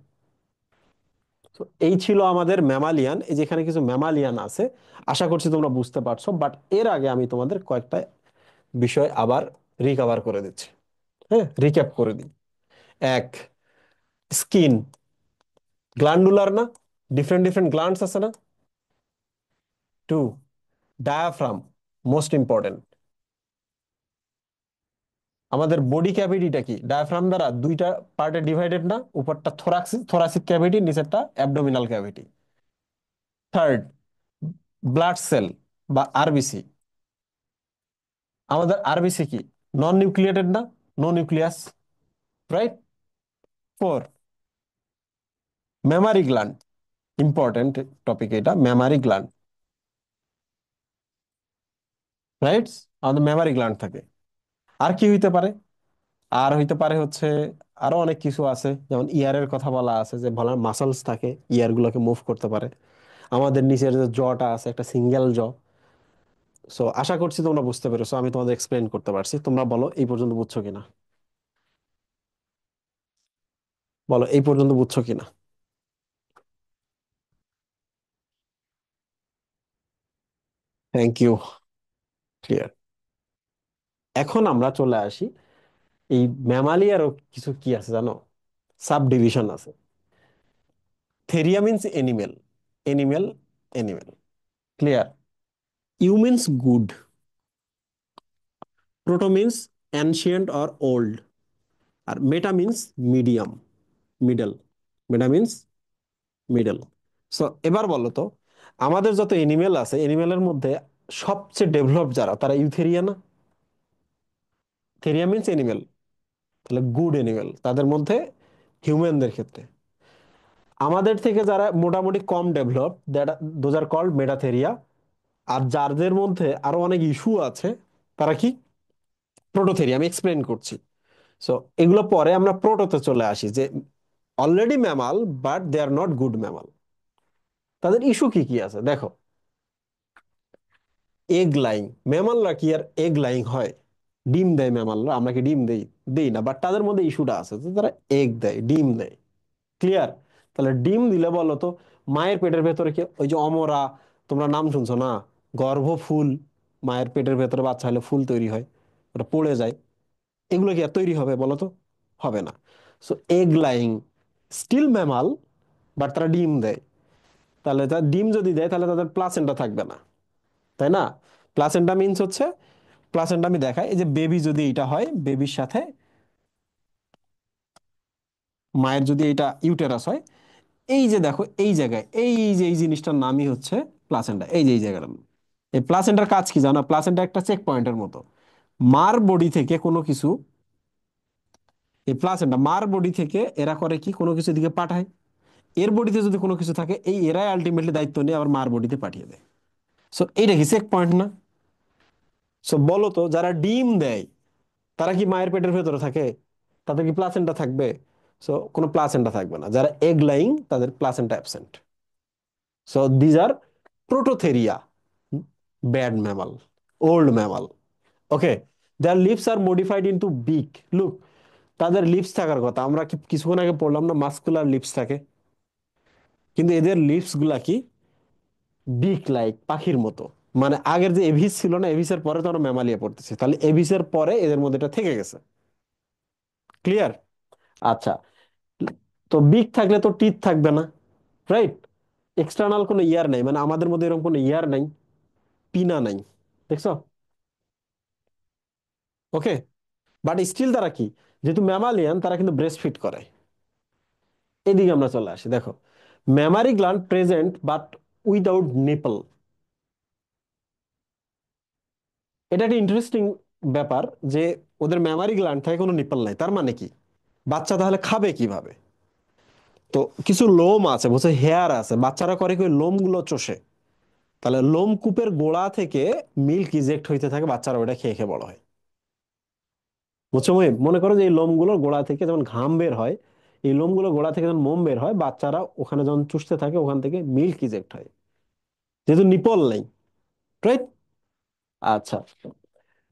তো এই ছিল আমাদের ম্যামালিয়ান, এই যেখানে কিছু ম্যামালিয়ান আছে। আশা করছি তোমরা বুঝতে পারছো, বাট এর আগে আমি তোমাদের কয়েকটা বিষয় আবার রিকভার করে দিচ্ছি। হ্যাঁ, রিক্যাপ করে দিই। এক, স্কিন গ্ল্যান্ডুলার না, ডিফারেন্ট ডিফারেন্ট গ্ল্যান্ডস আছে না। Two, diaphragm, most important. আমাদের বডি ক্যাভিটিটা কি ডায়াফ্রাম দ্বারা দুইটা পার্টে ডিভাইডেড না, উপরটা থোরাসিক থোরাসিক ক্যাভিটি, নিচেরটা abdominal cavity. Third, blood cell বা আরবিসি। আমাদের আরবিসি কি নন নিউক্লিয়েটেড না, no nucleus, right. Four, mammary gland, important topic এটা, মেমারি গ্ল্যান্ড, রাইট। আমাদের মেমারি গ্ল্যান্ড থাকে। আর কি হইতে পারে? আর হইতে পারে হচ্ছে আরো অনেক কিছু আছে, যেমন ইয়ারের কথা বলা আছে, যে ভালো মাসলস থাকে, ইয়ার গুলোকে মুভ করতে পারে। আমাদের নিচের যে জটা আছে একটা সিঙ্গেল জ। সো আশা করছি তোমরা বুঝতে পেরেছো, আমি তোমাদের এক্সপ্লেইন করতে পারছি। তোমরা বলো এই পর্যন্ত বুঝছো কিনা, বলো এই পর্যন্ত বুঝছো কিনা। Thank you, clear. এখন আমরা চলে আসি, এই ম্যামালিয়ারও কিছু কি আছে জানো, সাব ডিভিশন আছে। Theria means animal, animal, animal, clear. Eu means good, proto means ancient or old, আর meta means medium, middle. Meta means middle. So এবার বলো তো, আমাদের যত এনিমেল আছে, এনিমেলের মধ্যে সবচেয়ে ডেভেলপ যারা, তারা ইউথেরিয়া না। থেরিয়া মিন্স এনিমেল, তাহলে গুড এনিমেল তাদের মধ্যে, হিউম্যানদের ক্ষেত্রে। আমাদের থেকে যারা মোটামুটি কম ডেভেলপ, দোজ আর কল্ড মেটাথেরিয়া। আর যাদের মধ্যে আরো অনেক ইস্যু আছে, তারা কি, প্রোটোথেরিয়া। আমি এক্সপ্লেন করছি। সো এগুলো পরে আমরা প্রোটোতে চলে আসি, যে already mammal, but they are not good mammal. তাদের ইস্যু কি কি আছে দেখো। এগ লাইং, ম্যামালরা কি আর এগ লাইং হয়? ডিম দেয় ম্যামালরা, আমরা কি ডিম দেই? দেই না, বাট তাদের মধ্যে ইস্যুটা আছে যে তারা এগ দেয়, ডিম দেয়। ক্লিয়ার? তাহলে ডিম দিলে বলো তো, মায়ের পেটের ভেতরে কি ওই যে অমরা, তোমরা নাম শুনছো না, গর্ভফুল, মায়ের পেটের ভেতরে বাচ্চা হলে ফুল তৈরি হয়, ওটা পড়ে যায়, এগুলো কি আর তৈরি হবে বলো তো? হবে না। So egg laying, still mammal, but তারা ডিম দেয়। তাহলে তার ডিম যদি দেয়, তাহলে তাদের প্লাসেন্টা থাকবে না, তাই না? প্লাসেন্টা মিন্স হচ্ছে, প্লাসেন্টা আমি দেখাই, এই যে বেবি যদি এটা হয়, বেবির সাথে মায়ের যদি এটা ইউটেরাস হয়, এই যে দেখো এই জায়গায়, এই যে এই জিনিসটার নামই হচ্ছে প্লাসেন্টা, এই যে এই জায়গাটার নাম। এই প্লাসেন্টার কাজ কি জানো? প্লাসেন্টা একটা চেক পয়েন্টের মতো। মার বডি থেকে কোনো কিছু, এই প্লাসেন্টা মার বডি থেকে এরা করে কি, কোনো কিছু দিকে পাঠায়। এর বডিতে যদি কোনো কিছু থাকে, এই এরাই আলটিমেটলি দায়িত্ব নিয়ে আবার মার বডিতে পাঠিয়ে দেয়। সো এইটা কি চেক পয়েন্ট না? সো বলো তো, যারা ডিম দেয় তারা কি মায়ের পেটের ভেতরে থাকে? তাদের কি প্লাসেন্টা থাকবে? সো কোনো প্লাসেন্টা থাকবে না। যারা এগ লাইং, তাদের placenta absent. So these are Prototheria, bad mammal, old mammal. Okay, their lips are modified into beak. Look, তাদের লিপস থাকার কথা, আমরা কি কিছুক্ষণ আগে পড়লাম না, মাস্কুলার লিপস থাকে, কিন্তু এদের লিপস গুলা কি, বিক লাইক, পাখির মতো। মানে আগের যে এভিস ছিল না, এভিসের পরে তো আমরা ম্যামালিয়া পড়তেছি, তাহলে এভিসের পরে এদের মধ্যে এটা থেকে গেছে। ক্লিয়ার? আচ্ছা, তো বিক থাকলে তো টিথ থাকবে না, রাইট? এক্সটার্নাল কোনো ইয়ার নাই, মানে আমাদের মধ্যে এরকম কোনো ইয়ার নাই, পিনা নাই, দেখছো? ওকে, বাট স্টিল তারা কি, যেহেতু ম্যামালিয়ান, তারা কিন্তু ব্রেস্ট ফিড করে। এদিকে আমরা চলে আসি, দেখো, mammary gland present but without nipple. এটা একটা ইন্টারেস্টিং ব্যাপার, যে ওদের ম্যামারি গ্ল্যান্ড থাকে, কোনো নিপল নাই, তার মানে কি, বাচ্চা তাহলে খাবে কিভাবে? তো কিছু লোম আছে, বুঝছে, হেয়ার আছে, বাচ্চারা করে কি ওই লোমগুলো চষে। তাহলে লোমকূপের গোড়া থেকে মিল্ক ইজেক্ট হইতে থাকে, বাচ্চারা ওটা খেয়ে খেয়ে বড় হয়। বুঝছো মহিম? মনে করো যে এই লোমগুলোর গোড়া থেকে যেমন ঘাম বের হয়, এই লোমগুলো গোড়া থেকে যখন মোম বের হয়, বাচ্চারা ওখানে যখন চুষতে থাকে, ওখান থেকে মিল্ক ইজেক্ট হয়, যেহেতু নিপল নেই, রাইট? আচ্ছা,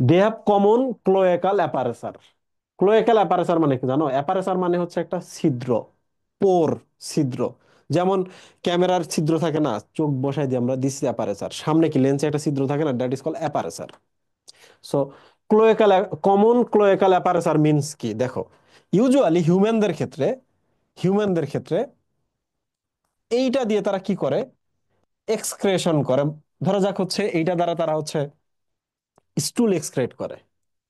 দে হ্যাভ কমন ক্লোয়াকাল অ্যাপারেসার। ক্লোয়াকাল অ্যাপারেসার মানে কি জানো? অ্যাপারেসার মানে হচ্ছে একটা ছিদ্র, পোর, ছিদ্র, যেমন ক্যামেরার ছিদ্র থাকে না, চোখ বসাই দিয়ে আমরা, দিস অ্যাপারেচার, সামনে কি লেন্সে একটা ছিদ্র থাকে না, that is call aperture. So cloacal, common cloacal aperture means কি দেখো, ইউজুয়ালি হিউম্যানদের ক্ষেত্রে এইটা দিয়ে তারা কি করে, এক্সক্রেশন করে। ধরা যাক হচ্ছে এইটা দ্বারা তারা হচ্ছে স্টুল এক্সক্রেট করে,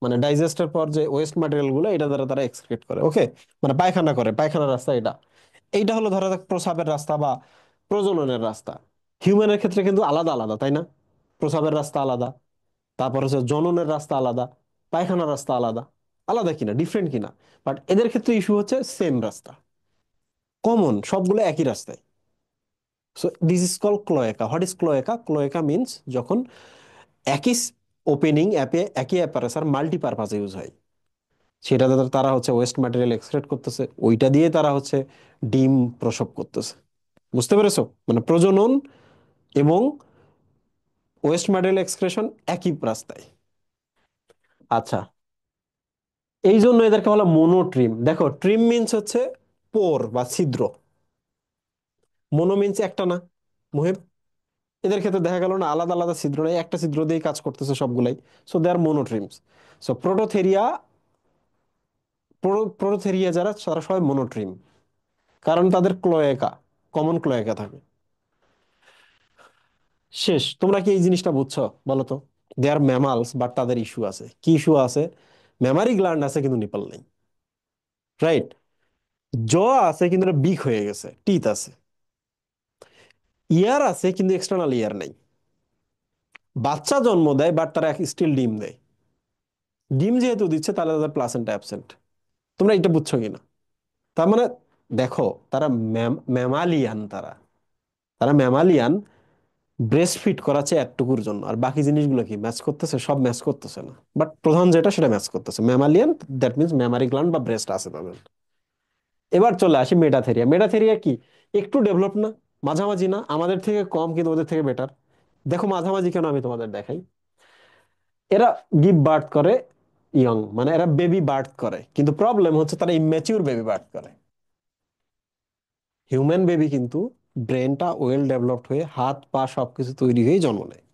মানে ডাইজেস্টের পর যে ওয়েস্ট ম্যাটেরিয়াল গুলো এটা দ্বারা তারা এক্সক্রেট করে, ওকে, মানে পায়খানা করে, পায়খানার রাস্তা এটা। এইটা হলো ধরা যাক প্রস্রাবের রাস্তা বা প্রজননের রাস্তা। হিউম্যানের ক্ষেত্রে কিন্তু আলাদা আলাদা, তাই না? প্রস্রাবের রাস্তা আলাদা, তারপর হচ্ছে জননের রাস্তা আলাদা, পায়খানার রাস্তা আলাদা। আলাদা কিনা, ডিফারেন্ট কিনা? বাট এদের ক্ষেত্রে ইস্যু হচ্ছে সেম রাস্তা, কমন, সবগুলো একই রাস্তায়। So this is call cloaca. What is cloaca? Cloaca means যখন একই ওপেনিং অ্যাপে একই অ্যাপারেসার মাল্টিপারপাসে ইউজ হয়, সেটাতে তারা হচ্ছে ওয়েস্ট ম্যাটেরিয়াল এক্সট্রাক্ট করতেছে, ওইটা দিয়ে তারা হচ্ছে ডিম প্রসব করতেছে। বুঝতে পেরেছো? মানে প্রজনন এবং ওয়েস্ট ম্যাটেরিয়াল এক্সক্রেশন একই রাস্তায়। আচ্ছা, এই জন্য এদেরকে বলা মোনোট্রিম। দেখো, ট্রিম মিন্স হচ্ছে পোর বা ছিদ্র, মোনো মিন্স একটা না, মুহিব। এদের ক্ষেত্রে দেখা গেল না আলাদা আলাদা ছিদ্র নেই, একটা ছিদ্র দিয়েই কাজ করতেছে সবগুলাই। So they R মোনোট্রিমস। সো প্রোটোথেরিয়া, প্রোটোথেরিয়া যারা, তারা সবাই মোনোট্রিম, কারণ তাদের ক্লোয়েকা, কমন ক্লোয়েকা থাকে। শেষ, তোমরা কি এই জিনিসটা বুঝছো বলো তো? দে আর ম্যামালস, বাট তাদের ইস্যু আছে। কি ইস্যু আছে? মেমারি গ্ল্যান্ড আছে কিন্তু নিপল নেই, রাইট? জ আছে কিন্তু বিক হয়ে গেছে, টিথ আছে। ইয়ার আছে কিন্তু এক্সটার্নাল ইয়ার নাই। বাচ্চা জন্ম দেয় বাট তারা স্টিল ডিম দেয়। ডিম যেহেতু দিচ্ছে তাহলে তাদের প্লাসেন্টা অ্যাবসেন্ট। তোমরা এটা বুঝছো কিনা? তার মানে দেখো, তারা ম্যামালিয়ান, তারা তারা ম্যামালিয়ান। ব্রেস্ট ফিট করাচ্ছে এতটুকুর জন্য, আর বাকি জিনিসগুলো কি ম্যাচ করতেছে? সব ম্যাচ করতেছে না, বাট প্রধান যেটা সেটা ম্যাচ করতেছে, mammalian. That means mammary gland বা ব্রেস্ট আছে তাদের। এবার চলে আসি মেটাথেরিয়া। মেটাথেরিয়া কি? একটু ডেভেলপ না, মাঝামাঝি না, আমাদের থেকে কম কিন্তু ওদের থেকে বেটার। দেখো মাঝামাঝি কেন, আমি তোমাদের দেখাই। এরা গিভ বার্থ করে ইয়ং, মানে এরা বেবি বার্থ করে, কিন্তু প্রবলেম হচ্ছে তারা ইম্যাচিউর বেবি বার্থ করে। হিউম্যান বেবি কিন্তু ব্রেনটা ওয়েল ডেভেলপড হয়ে হাত পা সবকিছু তৈরি হয়ে জন্ম নেয়।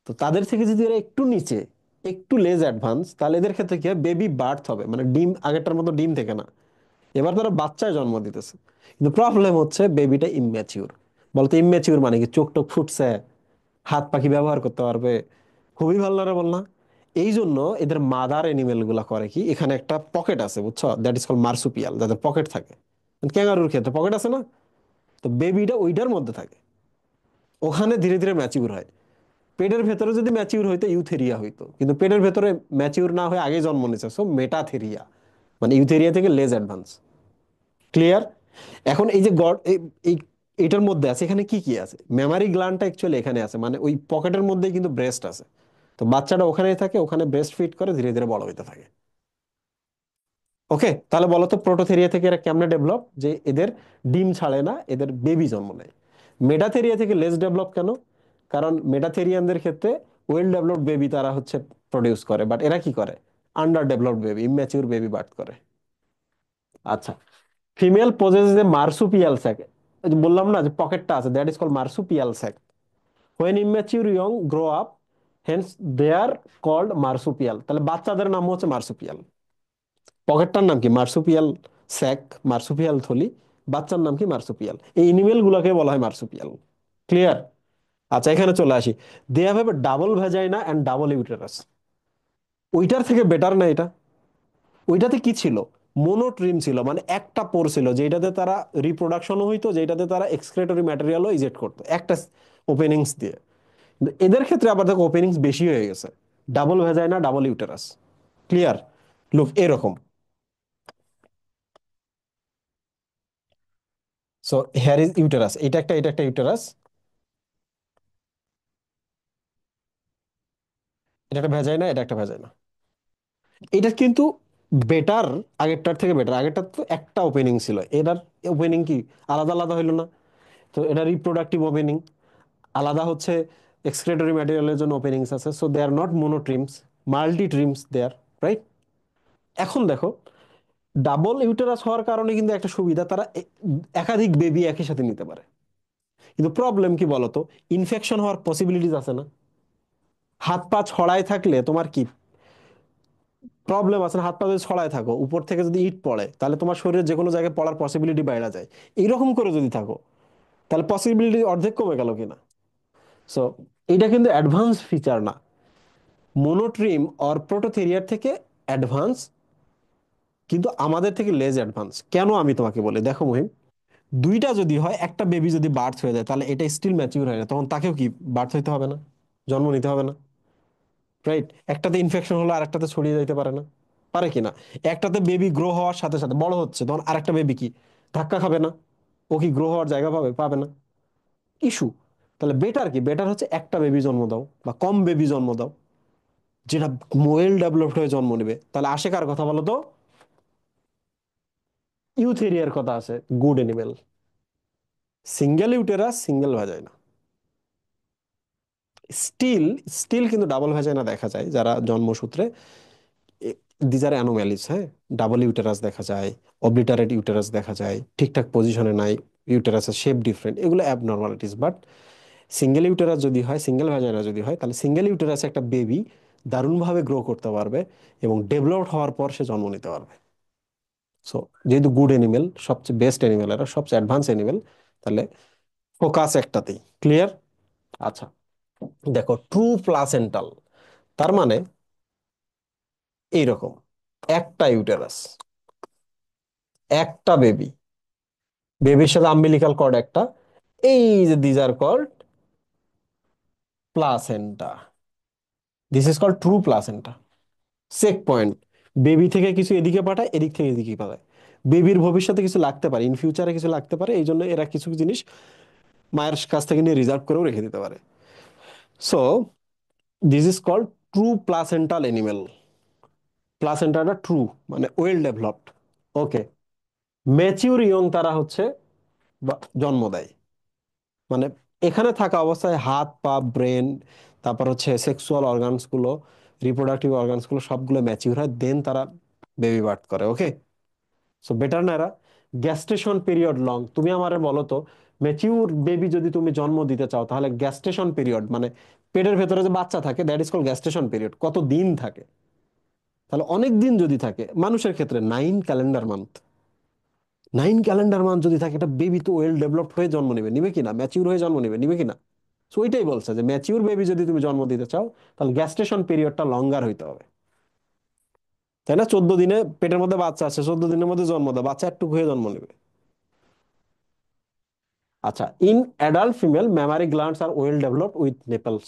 তো তাদের থেকে যদি এরা একটু নিচে, একটু লেজ অ্যাডভান্স, তাহলে এদের ক্ষেত্রে কি হয়, বেবি বার্থ হবে, মানে ডিম আগেরটার মতো ডিম থেকে না, এবার তারা বাচ্চায় জন্ম দিতেছে। কিন্তু প্রবলেম হচ্ছে বেবিটা ইম্যাচিউর। বলতে ইম্যাচিউর মানে কি? চোখ টোক ফুটছে, হাত পাখি ব্যবহার করতে পারবে, খুবই ভালো না বল না? এই জন্য এদের মাদার এনিমেল গুলা করে কি, এখানে একটা পকেট আছে বুঝছো, দ্যাট ইজ কল মার্সুপিয়াল, যাদের পকেট থাকে। ক্যাঙ্গারুর ক্ষেত্রে পকেট আছে না? তো বেবিটা ওইটার মধ্যে থাকে, ওখানে ধীরে ধীরে ম্যাচিউর হয়। পেটের ভেতরে যদি ম্যাচিউর হইতো ইউথেরিয়া হইতো, কিন্তু পেটের ভেতরে ম্যাচিউর না হয়ে আগে জন্ম নিছে, সো মেটাথেরিয়া, মানে ইউথেরিয়া থেকে লেজ অ্যাডভান্স। ক্লিয়ার? এখন এই যে গড, এই এটার মধ্যে আছে, এখানে কি কি আছে? মেমারি গ্ল্যান্ডটা অ্যাকচুয়ালি এখানে আছে, মানে ওই পকেটের মধ্যেই কিন্তু ব্রেস্ট আছে। তো বাচ্চাটা ওখানেই থাকে, ওখানে ব্রেস্ট ফিট করে ধীরে ধীরে বড় হইতে থাকে। ওকে, তাহলে বলো তো প্রোটোথেরিয়া থেকে এরা কেমনে ডেভেলপ, যে এদের ডিম ছাড়ে না, এদের বেবি জন্ম নেয়। মেটাথেরিয়া থেকে লেস ডেভেলপ কেন? কারণ মেটাথেরিয়ানদের ক্ষেত্রে ওয়েল ডেভেলপড বেবি তারা হচ্ছে প্রডিউস করে, বাট এরা কি করে? Under developed baby, immature baby birth করে। আচ্ছা, female possess a marsupial sac. বললাম না যে পকেটটা আছে, that is call marsupial sac. When immature young grow up, hence they are called marsupial. তাহলে বাচ্চাদের নাম হচ্ছে মার্সুপিয়াল। পকেটটার নাম কি? মার্সুপিয়াল স্যাক, মার্সুপিয়াল থলি। বাচ্চার নাম কি? মার্সুপিয়াল। এই এনিমেল গুলাকে বলা হয় মার্সুপিয়াল। ক্লিয়ার? আচ্ছা, এখানে চলে আসি। They have a double vagina and double uterus. ওইটার থেকে বেটার না এটা? ওইটাতে কি ছিল? মোনোট্রিম ছিল, মানে একটা পোর ছিল, যেটাতে তারা রিপ্রোডাকশনও হইতো, যেটাতে তারা এক্সক্রেটরি ম্যাটেরিয়ালও ইজেক্ট করতো একটা ওপেনিংস দিয়ে। কিন্তু এদের ক্ষেত্রে আবার দেখো ওপেনিংস বেশি হয়ে গেছে, double vagina double uterus. Clear? Look এরকম। সো হেয়ার ইজ ইউটেরাস, এটা একটা, এটা একটা ইউটেরাস, এটা একটা ভেজাইনা, এটা একটা ভেজাইনা। এটা কিন্তু বেটার, আগেরটার থেকে বেটার। আগেরটার তো একটা ওপেনিং ছিল, এটার ওপেনিং কি আলাদা আলাদা হইলো না? তো এটা রিপ্রোডাক্টিভ ওপেনিং আলাদা হচ্ছে, এক্সক্রেটরি ম্যাটেরিয়ালের জন্য ওপেনিংস আছে। So they are not monotremes, multitremes they are, right? এখন দেখো, ডাবল ইউটেরাস হওয়ার কারণে কিন্তু একটা সুবিধা, তারা একাধিক বেবি একই সাথে নিতে পারে। কিন্তু প্রবলেম কি বলতো, ইনফেকশন হওয়ার পসিবিলিটিস আছে না। হাত পা ছড়ায় থাকলে তোমার কি প্রবলেম আছে না? হাত পা যদি ছড়ায় থাকো, উপর থেকে যদি ইট পড়ে, তাহলে তোমার শরীরে যে কোনো জায়গায় পড়ার পসিবিলিটি বাইরে যায়। এইরকম করে যদি থাকো, তাহলে পসিবিলিটি অর্ধেক কমে গেল কিনা। সো এটা কিন্তু অ্যাডভান্স ফিচার না, মোনোট্রিম অর প্রোটোথেরিয়ার থেকে অ্যাডভান্স, কিন্তু আমাদের থেকে লেজ অ্যাডভান্স কেন আমি তোমাকে বলি। দেখো মহিম, দুইটা যদি হয়, একটা বেবি যদি বার্থ হয়ে যায়, তাহলে এটা স্টিল ম্যাচিউর হয় না, তখন তাকেও কি বার্থ হইতে হবে না, জন্ম নিতে হবে না? রাইট? একটাতে ইনফেকশন হলো আরেকটাতে ছড়িয়ে যাইতে পারে না? পারে কি না? একটাতে বেবি গ্রো হওয়ার সাথে সাথে বড় হচ্ছে, তখন আরেকটা বেবি কি ধাক্কা খাবে না? ও কি গ্রো হওয়ার জায়গা পাবে? পাবে না। ইস্যু। তাহলে বেটার কি? বেটার হচ্ছে একটা বেবি জন্ম দাও বা কম বেবি জন্ম দাও, যেটা ওয়েল ডেভেলপড হয়ে জন্ম নেবে। তাহলে আসে কার কথা বলো তো? ইউথেরিয়ার কথা আছে, good animal. Single uterus, single vagina. Still, still কিন্তু ডাবল ভ্যাজাইনা দেখা যায় যারা জন্মসূত্রে, দিজ আর অ্যানোম্যালিস, হ্যাঁ। ডাবল ইউটেরাস দেখা যায়, অবলিটারেট ইউটেরাস দেখা যায়, ঠিকঠাক পজিশনে নাই, ইউটেরাসের শেপ ডিফারেন্ট, এগুলো অ্যাবনর্মালিটিস। বাট সিঙ্গেল ইউটেরাস যদি হয়, সিঙ্গেল ভ্যাজাইনা যদি হয়, তাহলে সিঙ্গেল ইউটেরাসে একটা বেবি দারুণভাবে গ্রো করতে পারবে এবং ডেভেলপড হওয়ার পর সে জন্ম নিতে পারবে। সো যেহেতু গুড এনিমেল, সবচেয়ে বেস্ট এনিমেল, এরা সবচেয়ে অ্যাডভান্স এনিমেল, তাহলে ফোকাস একটাতেই। ক্লিয়ার? আচ্ছা, দেখো ট্রু প্লাসেন্টাল, তার মানে এইরকম একটা ইউটেরাস, একটা বেবি, বেবির সাথে আম্বিলিকাল কর্ড একটা, এই যে these are called placenta. This is called true placenta. Check point, baby থেকে কিছু এদিকে পাঠায়, এদিক থেকে এদিকে পাঠায়। বেবির ভবিষ্যতে কিছু লাগতে পারে, ইন ফিউচারে কিছু লাগতে পারে, এই জন্য এরা কিছু জিনিস মায়ের কাছ থেকে নিয়ে রিজার্ভ করেও রেখে দিতে পারে। So this is called true placental animal. প্লাসেন্টাটা ট্রু, মানে well developed. Okay. Mature young তারা হচ্ছে জন্ম দেয়, মানে এখানে থাকা অবস্থায় হাত পা ব্রেন, তারপর হচ্ছে সেক্সুয়াল অর্গানস গুলো, রিপ্রোডাক্টিভ অর্গানস গুলো সবগুলো ম্যাচিউর হয়, দেন তারা বেবি বার্থ করে। ওকে। সো বেটার না এরা। গ্যাস্টেশন পিরিয়ড লং, তুমি আমারে বলো তো, ম্যাচিউর বেবি যদি তুমি জন্ম দিতে চাও, তাহলে গ্যাস্টেশন পিরিয়ড মানে পেটের ভেতরে যে বাচ্চা থাকে, দ্যাট ইজ কল গ্যাস্টেশন পিরিয়ড, কত দিন থাকে? তাহলে অনেক দিন যদি থাকে, মানুষের ক্ষেত্রে 9 ক্যালেন্ডার মান্থ। 9 ক্যালেন্ডার মান্থ যদি থাকে, এটা বেবি তো ওয়েল ডেভেলপড হয়ে জন্ম নেবে, নিবে কিনা? ম্যাচিউর হয়ে জন্ম নেবে, নিবে কিনা? সো ওইটাই বলছে যে ম্যাচিউর বেবি যদি তুমি জন্ম দিতে চাও, তাহলে গ্যাস্টেশন পিরিয়ডটা লঙ্গার হইতে হবে। তাই না? 14 দিনে পেটের মধ্যে বাচ্চা আছে, 14 দিনের মধ্যে জন্ম দেয়, বাচ্চা একটু হয়ে জন্ম নেবে। আচ্ছা, in adult female mammary glands are well developed with nipples.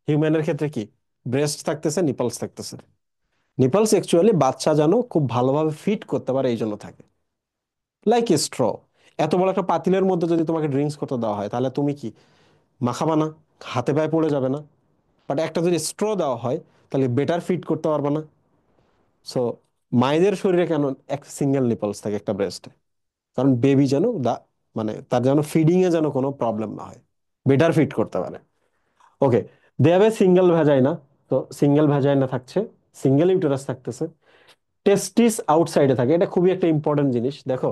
হিউম্যানের ক্ষেত্রে কি? ব্রেস্ট থাকতেছে, নিপলস থাকতেছে। নিপলস অ্যাকচুয়ালি বাচ্চা যেন খুব ভালোভাবে ফিট করতে পারে, এই জন্য থাকে। Like a straw. এত বড় একটা পাতিলের মধ্যে যদি তোমাকে ড্রিঙ্কস করতে দেওয়া হয়, তাহলে তুমি কি মাখাবা না? হাতে পায়ে পড়ে যাবে না? বাট একটা যদি স্ট্র দেওয়া হয়, তাহলে বেটার ফিট করতে পারবে না? সো মায়েদের শরীরে কেন এক সিঙ্গেল নিপলস থাকে একটা ব্রেস্টে? কারণ বেবি যেন মানে তার যেন ফিডিং এ যেন কোনো প্রবলেম না হয়, বেটার ফিট করতে পারে। Okay. They have a single vagina. তো সিঙ্গেল ভ্যাজাইনা থাকছে, সিঙ্গেল ইউটেরাস থাকতেছে, টেস্টিস আউটসাইডে থাকে। এটা খুবই একটা ইম্পর্টেন্ট জিনিস। দেখো,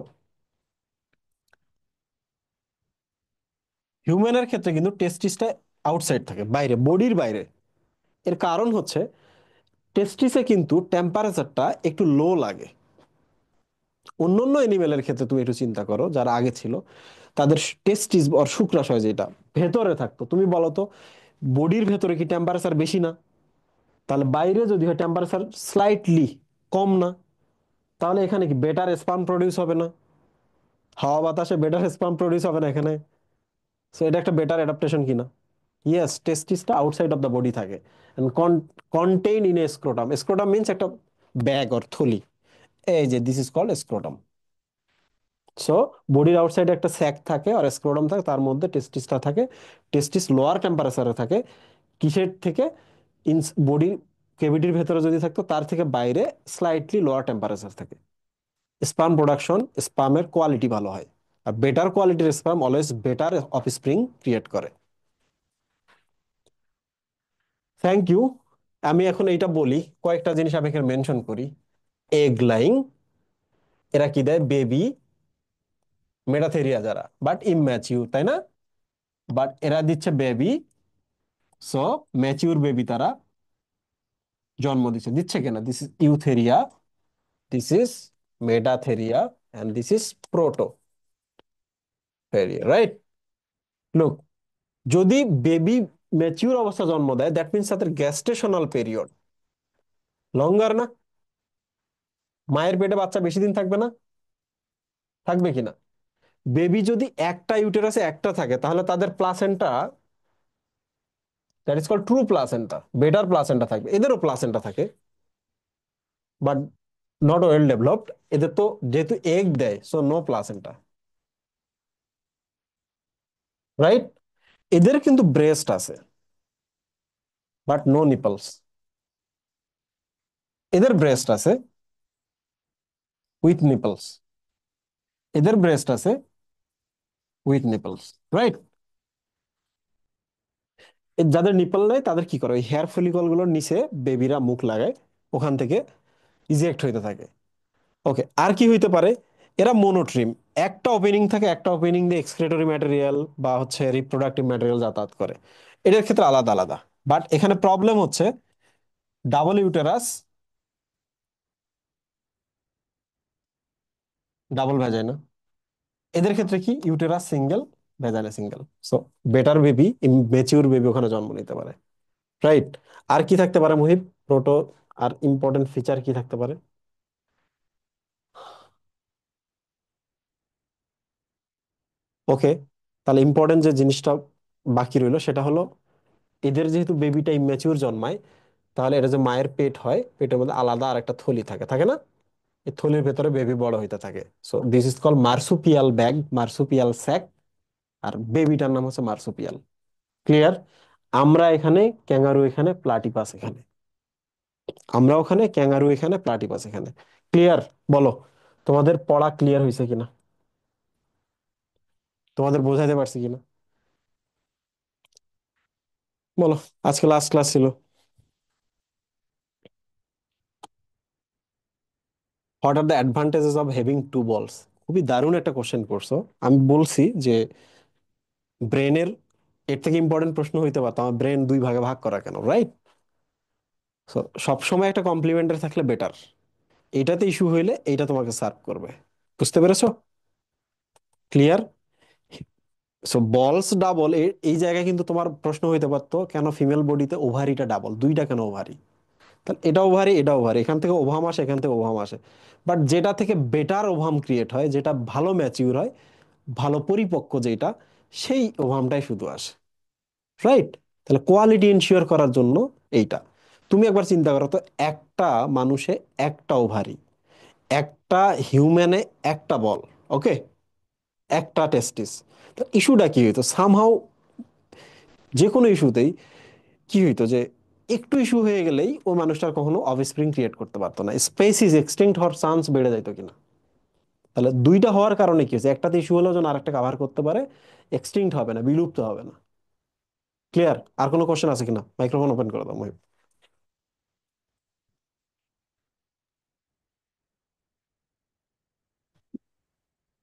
হিউম্যানের ক্ষেত্রে কিন্তু টেস্টিসটা আউটসাইড থাকে, বাইরে, বডির বাইরে। এর কারণ হচ্ছে টেস্টিসে কিন্তু টেম্পারেচারটা একটু লো লাগে। অন্যান্য এনিমেলের ক্ষেত্রে তুমি একটু চিন্তা করো, যারা আগে ছিল, তাদের টেস্টিস আর শুক্রাশয় যেটা ভেতরে থাকতো, তুমি বলো তো, বডির ভেতরে কি টেম্পারেচার বেশি না? তাহলে বাইরে যদি হয় টেম্পারেচার স্লাইটলি কম না, তাহলে এখানে কি বেটার স্পার্ম প্রডিউস হবে না? হাওয়া বাতাসে বেটার স্পার্ম প্রডিউস হবে না এখানে? সো এটা একটা বেটার অ্যাডাপ্টেশন কিনা? ইয়েস, টেস্টিসটা আউটসাইড অফ দ্য বডি থাকে, contain in a scrotum. Scrotum means একটা ব্যাগ অর থলি। এই যে this is called scrotum. So বডির আউটসাইডে একটা স্যাক থাকে আর স্ক্রোটাম থাকে, তার মধ্যে টেস্টিসটা থাকে। টেস্টিস লোয়ার টেম্পারেচারে থাকে, কিসের থেকে? ইন বডির কেভিটির ভেতরে যদি থাকতো, তার থেকে বাইরে স্লাইটলি লোয়ার টেম্পারেচার থাকে। স্পার্ম প্রোডাকশন, স্পার্মের কোয়ালিটি ভালো হয়, আর বেটার কোয়ালিটির sperm always better offspring create করে। Thank you. আমি এখন এইটা বলি, কয়েকটা জিনিস আমি এখানে মেনশন করি। এগ লাইং, এরা কি দেয়? বেবি মেটাথেরিয়া যারা, বাট ইম্যাচিউর, তাই না? বাট এরা দিচ্ছে বেবি, সো ম্যাচিউর বেবি তারা জন্ম দিচ্ছে। দিচ্ছে কেনা? This is Eutheria, this is Metatheria, and this is Prototheria, right? Look, যদি বেবি ম্যাচিউর অবস্থা জন্ম দেয়, দ্যাট মিনস তাদের গ্যাস্টেশনাল পিরিয়ড লঙ্গার না? মায়ের পেটে বাচ্চা বেশি দিন থাকবে না? থাকবে কিনা? বেবি যদি একটা ইউটেরাসে একটা থাকে, তাহলে তাদের placenta, that is called true placenta, better placenta থাকবে। এদেরও প্লাসেন্টা থাকে, বাট নট ওয়েল ডেভেলপড। এদের তো যেহেতু এগ দেয়, সো নো প্লাসেন্টা, রাইট? এদের কিন্তু ব্রেস্ট আছে, বাট নো নিপলস। এদের ব্রেস্ট আছে উইথ নিপলস, এদের ব্রেস্ট আছে উইথ নিপলস, রাইট? যাদের নিপল নাই তাদের কি করে? ওই হেয়ার ফলিকল গুলোর নিচে বেবিরা মুখ লাগায়, ওখান থেকে ইজেক্ট হইতে থাকে। ওকে, আর কি হইতে পারে? এরা মোনোট্রিম, একটা ওপেনিং থাকে, একটা ওপেনিং দিয়ে এক্সক্রেটরি ম্যাটেরিয়াল বা হচ্ছে রিপ্রোডাক্টিভ ম্যাটেরিয়াল যাতায়াত করে। এটার ক্ষেত্রে আলাদা আলাদা। বাট এখানে প্রবলেম হচ্ছে ডাবল ইউটেরাস, ডাবল ভ্যাজাইনা। এদের ক্ষেত্রে কি? Uterus single, vagina single. So better baby, mature baby ওখানে জন্ম নিতে পারে, রাইট? আর কি থাকতে পারে মুহিব? প্রোটো আর ইম্পর্টেন্ট ফিচার কি থাকতে পারে? ওকে, তাহলে ইম্পর্টেন্ট যে জিনিসটা বাকি রইলো সেটা হলো, এদের যেহেতু বেবিটা ইম্যাচিউর জন্মায়, তাহলে এটা যে মায়ের পেট হয়, পেটের মধ্যে আলাদা আর একটা থলি থাকে, থাকে না? এই থলির ভেতরে বেবি বড় হইতে থাকে। So this is call marsupial bag, marsupial sac. আর বেবিটার নাম হচ্ছে মার্সুপিয়াল। ক্লিয়ার? আমরা এখানে ক্যাঙ্গারু, এখানে প্লাটিপাস এখানে, আমরা ওখানে ক্যাঙ্গারু এখানে, প্লাটিপাস এখানে। ক্লিয়ার? বলো, তোমাদের পড়া ক্লিয়ার হয়েছে কিনা? তোমাদের বোঝাইতে পারছি কিনা? বলো। আজকে লাস্ট ক্লাস ছিল। What are the advantages of having two balls? খুবই দারুণ একটা কোশ্চেন করছো। আমি বলছি যে ব্রেনের এর থেকে ইম্পর্টেন্ট প্রশ্ন হইতে পারতো আমার ব্রেন দুই ভাগে ভাগ করা কেন, রাইট? সবসময় একটা কমপ্লিমেন্টারি থাকলে বেটার। এটাতে ইস্যু হইলে এইটা তোমাকে সার্ভ করবে। বুঝতে পেরেছো? ক্লিয়ার? সো বলস ডাবল, এই জায়গায় কিন্তু তোমার প্রশ্ন হইতে পারতো, কেন ফিমেল বডিতে ওভারিটা ডাবল, দুইটা কেন ওভারি? তাহলে এটা ওভারি, এটা ওভারি, এখান থেকে ওভাম আসে, এখান থেকে ওভাম আসে। বাট যেটা থেকে বেটার ওভাম ক্রিয়েট হয়, যেটা ভালো ম্যাচিউর হয়, ভালো পরিপক্ক যেটা, সেই ওভামটাই শুধু আসে, রাইট? তাহলে কোয়ালিটি ইনশিওর করার জন্য এইটা। তুমি একবার চিন্তা করো তো, একটা মানুষে একটা ওভারি, একটা হিউম্যানে একটা বল, ওকে, একটা টেস্টিস। তো ইস্যুটা কি হইতো? সামহাও যে কোনো ইস্যুতেই কি হইতো যে একটু ইস্যু হয়ে গেলেই ওই মানুষটার কখনো অফস্প্রিং ক্রিয়েট করতে পারতো না, স্পেসিস এক্সটিংক্ট হওয়ার চান্স বেড়ে যাইতো কিনা? তাহলে দুইটা হওয়ার কারণে কি হচ্ছে? একটাতে ইস্যু হলেও যেন আরেকটা কাভার করতে পারে, এক্সটিংক্ট হবে না, বিলুপ্ত হবে না। ক্লিয়ার? আর কোনো কোশ্চেন আছে কিনা? মাইক্রোফোন ওপেন করে দাও।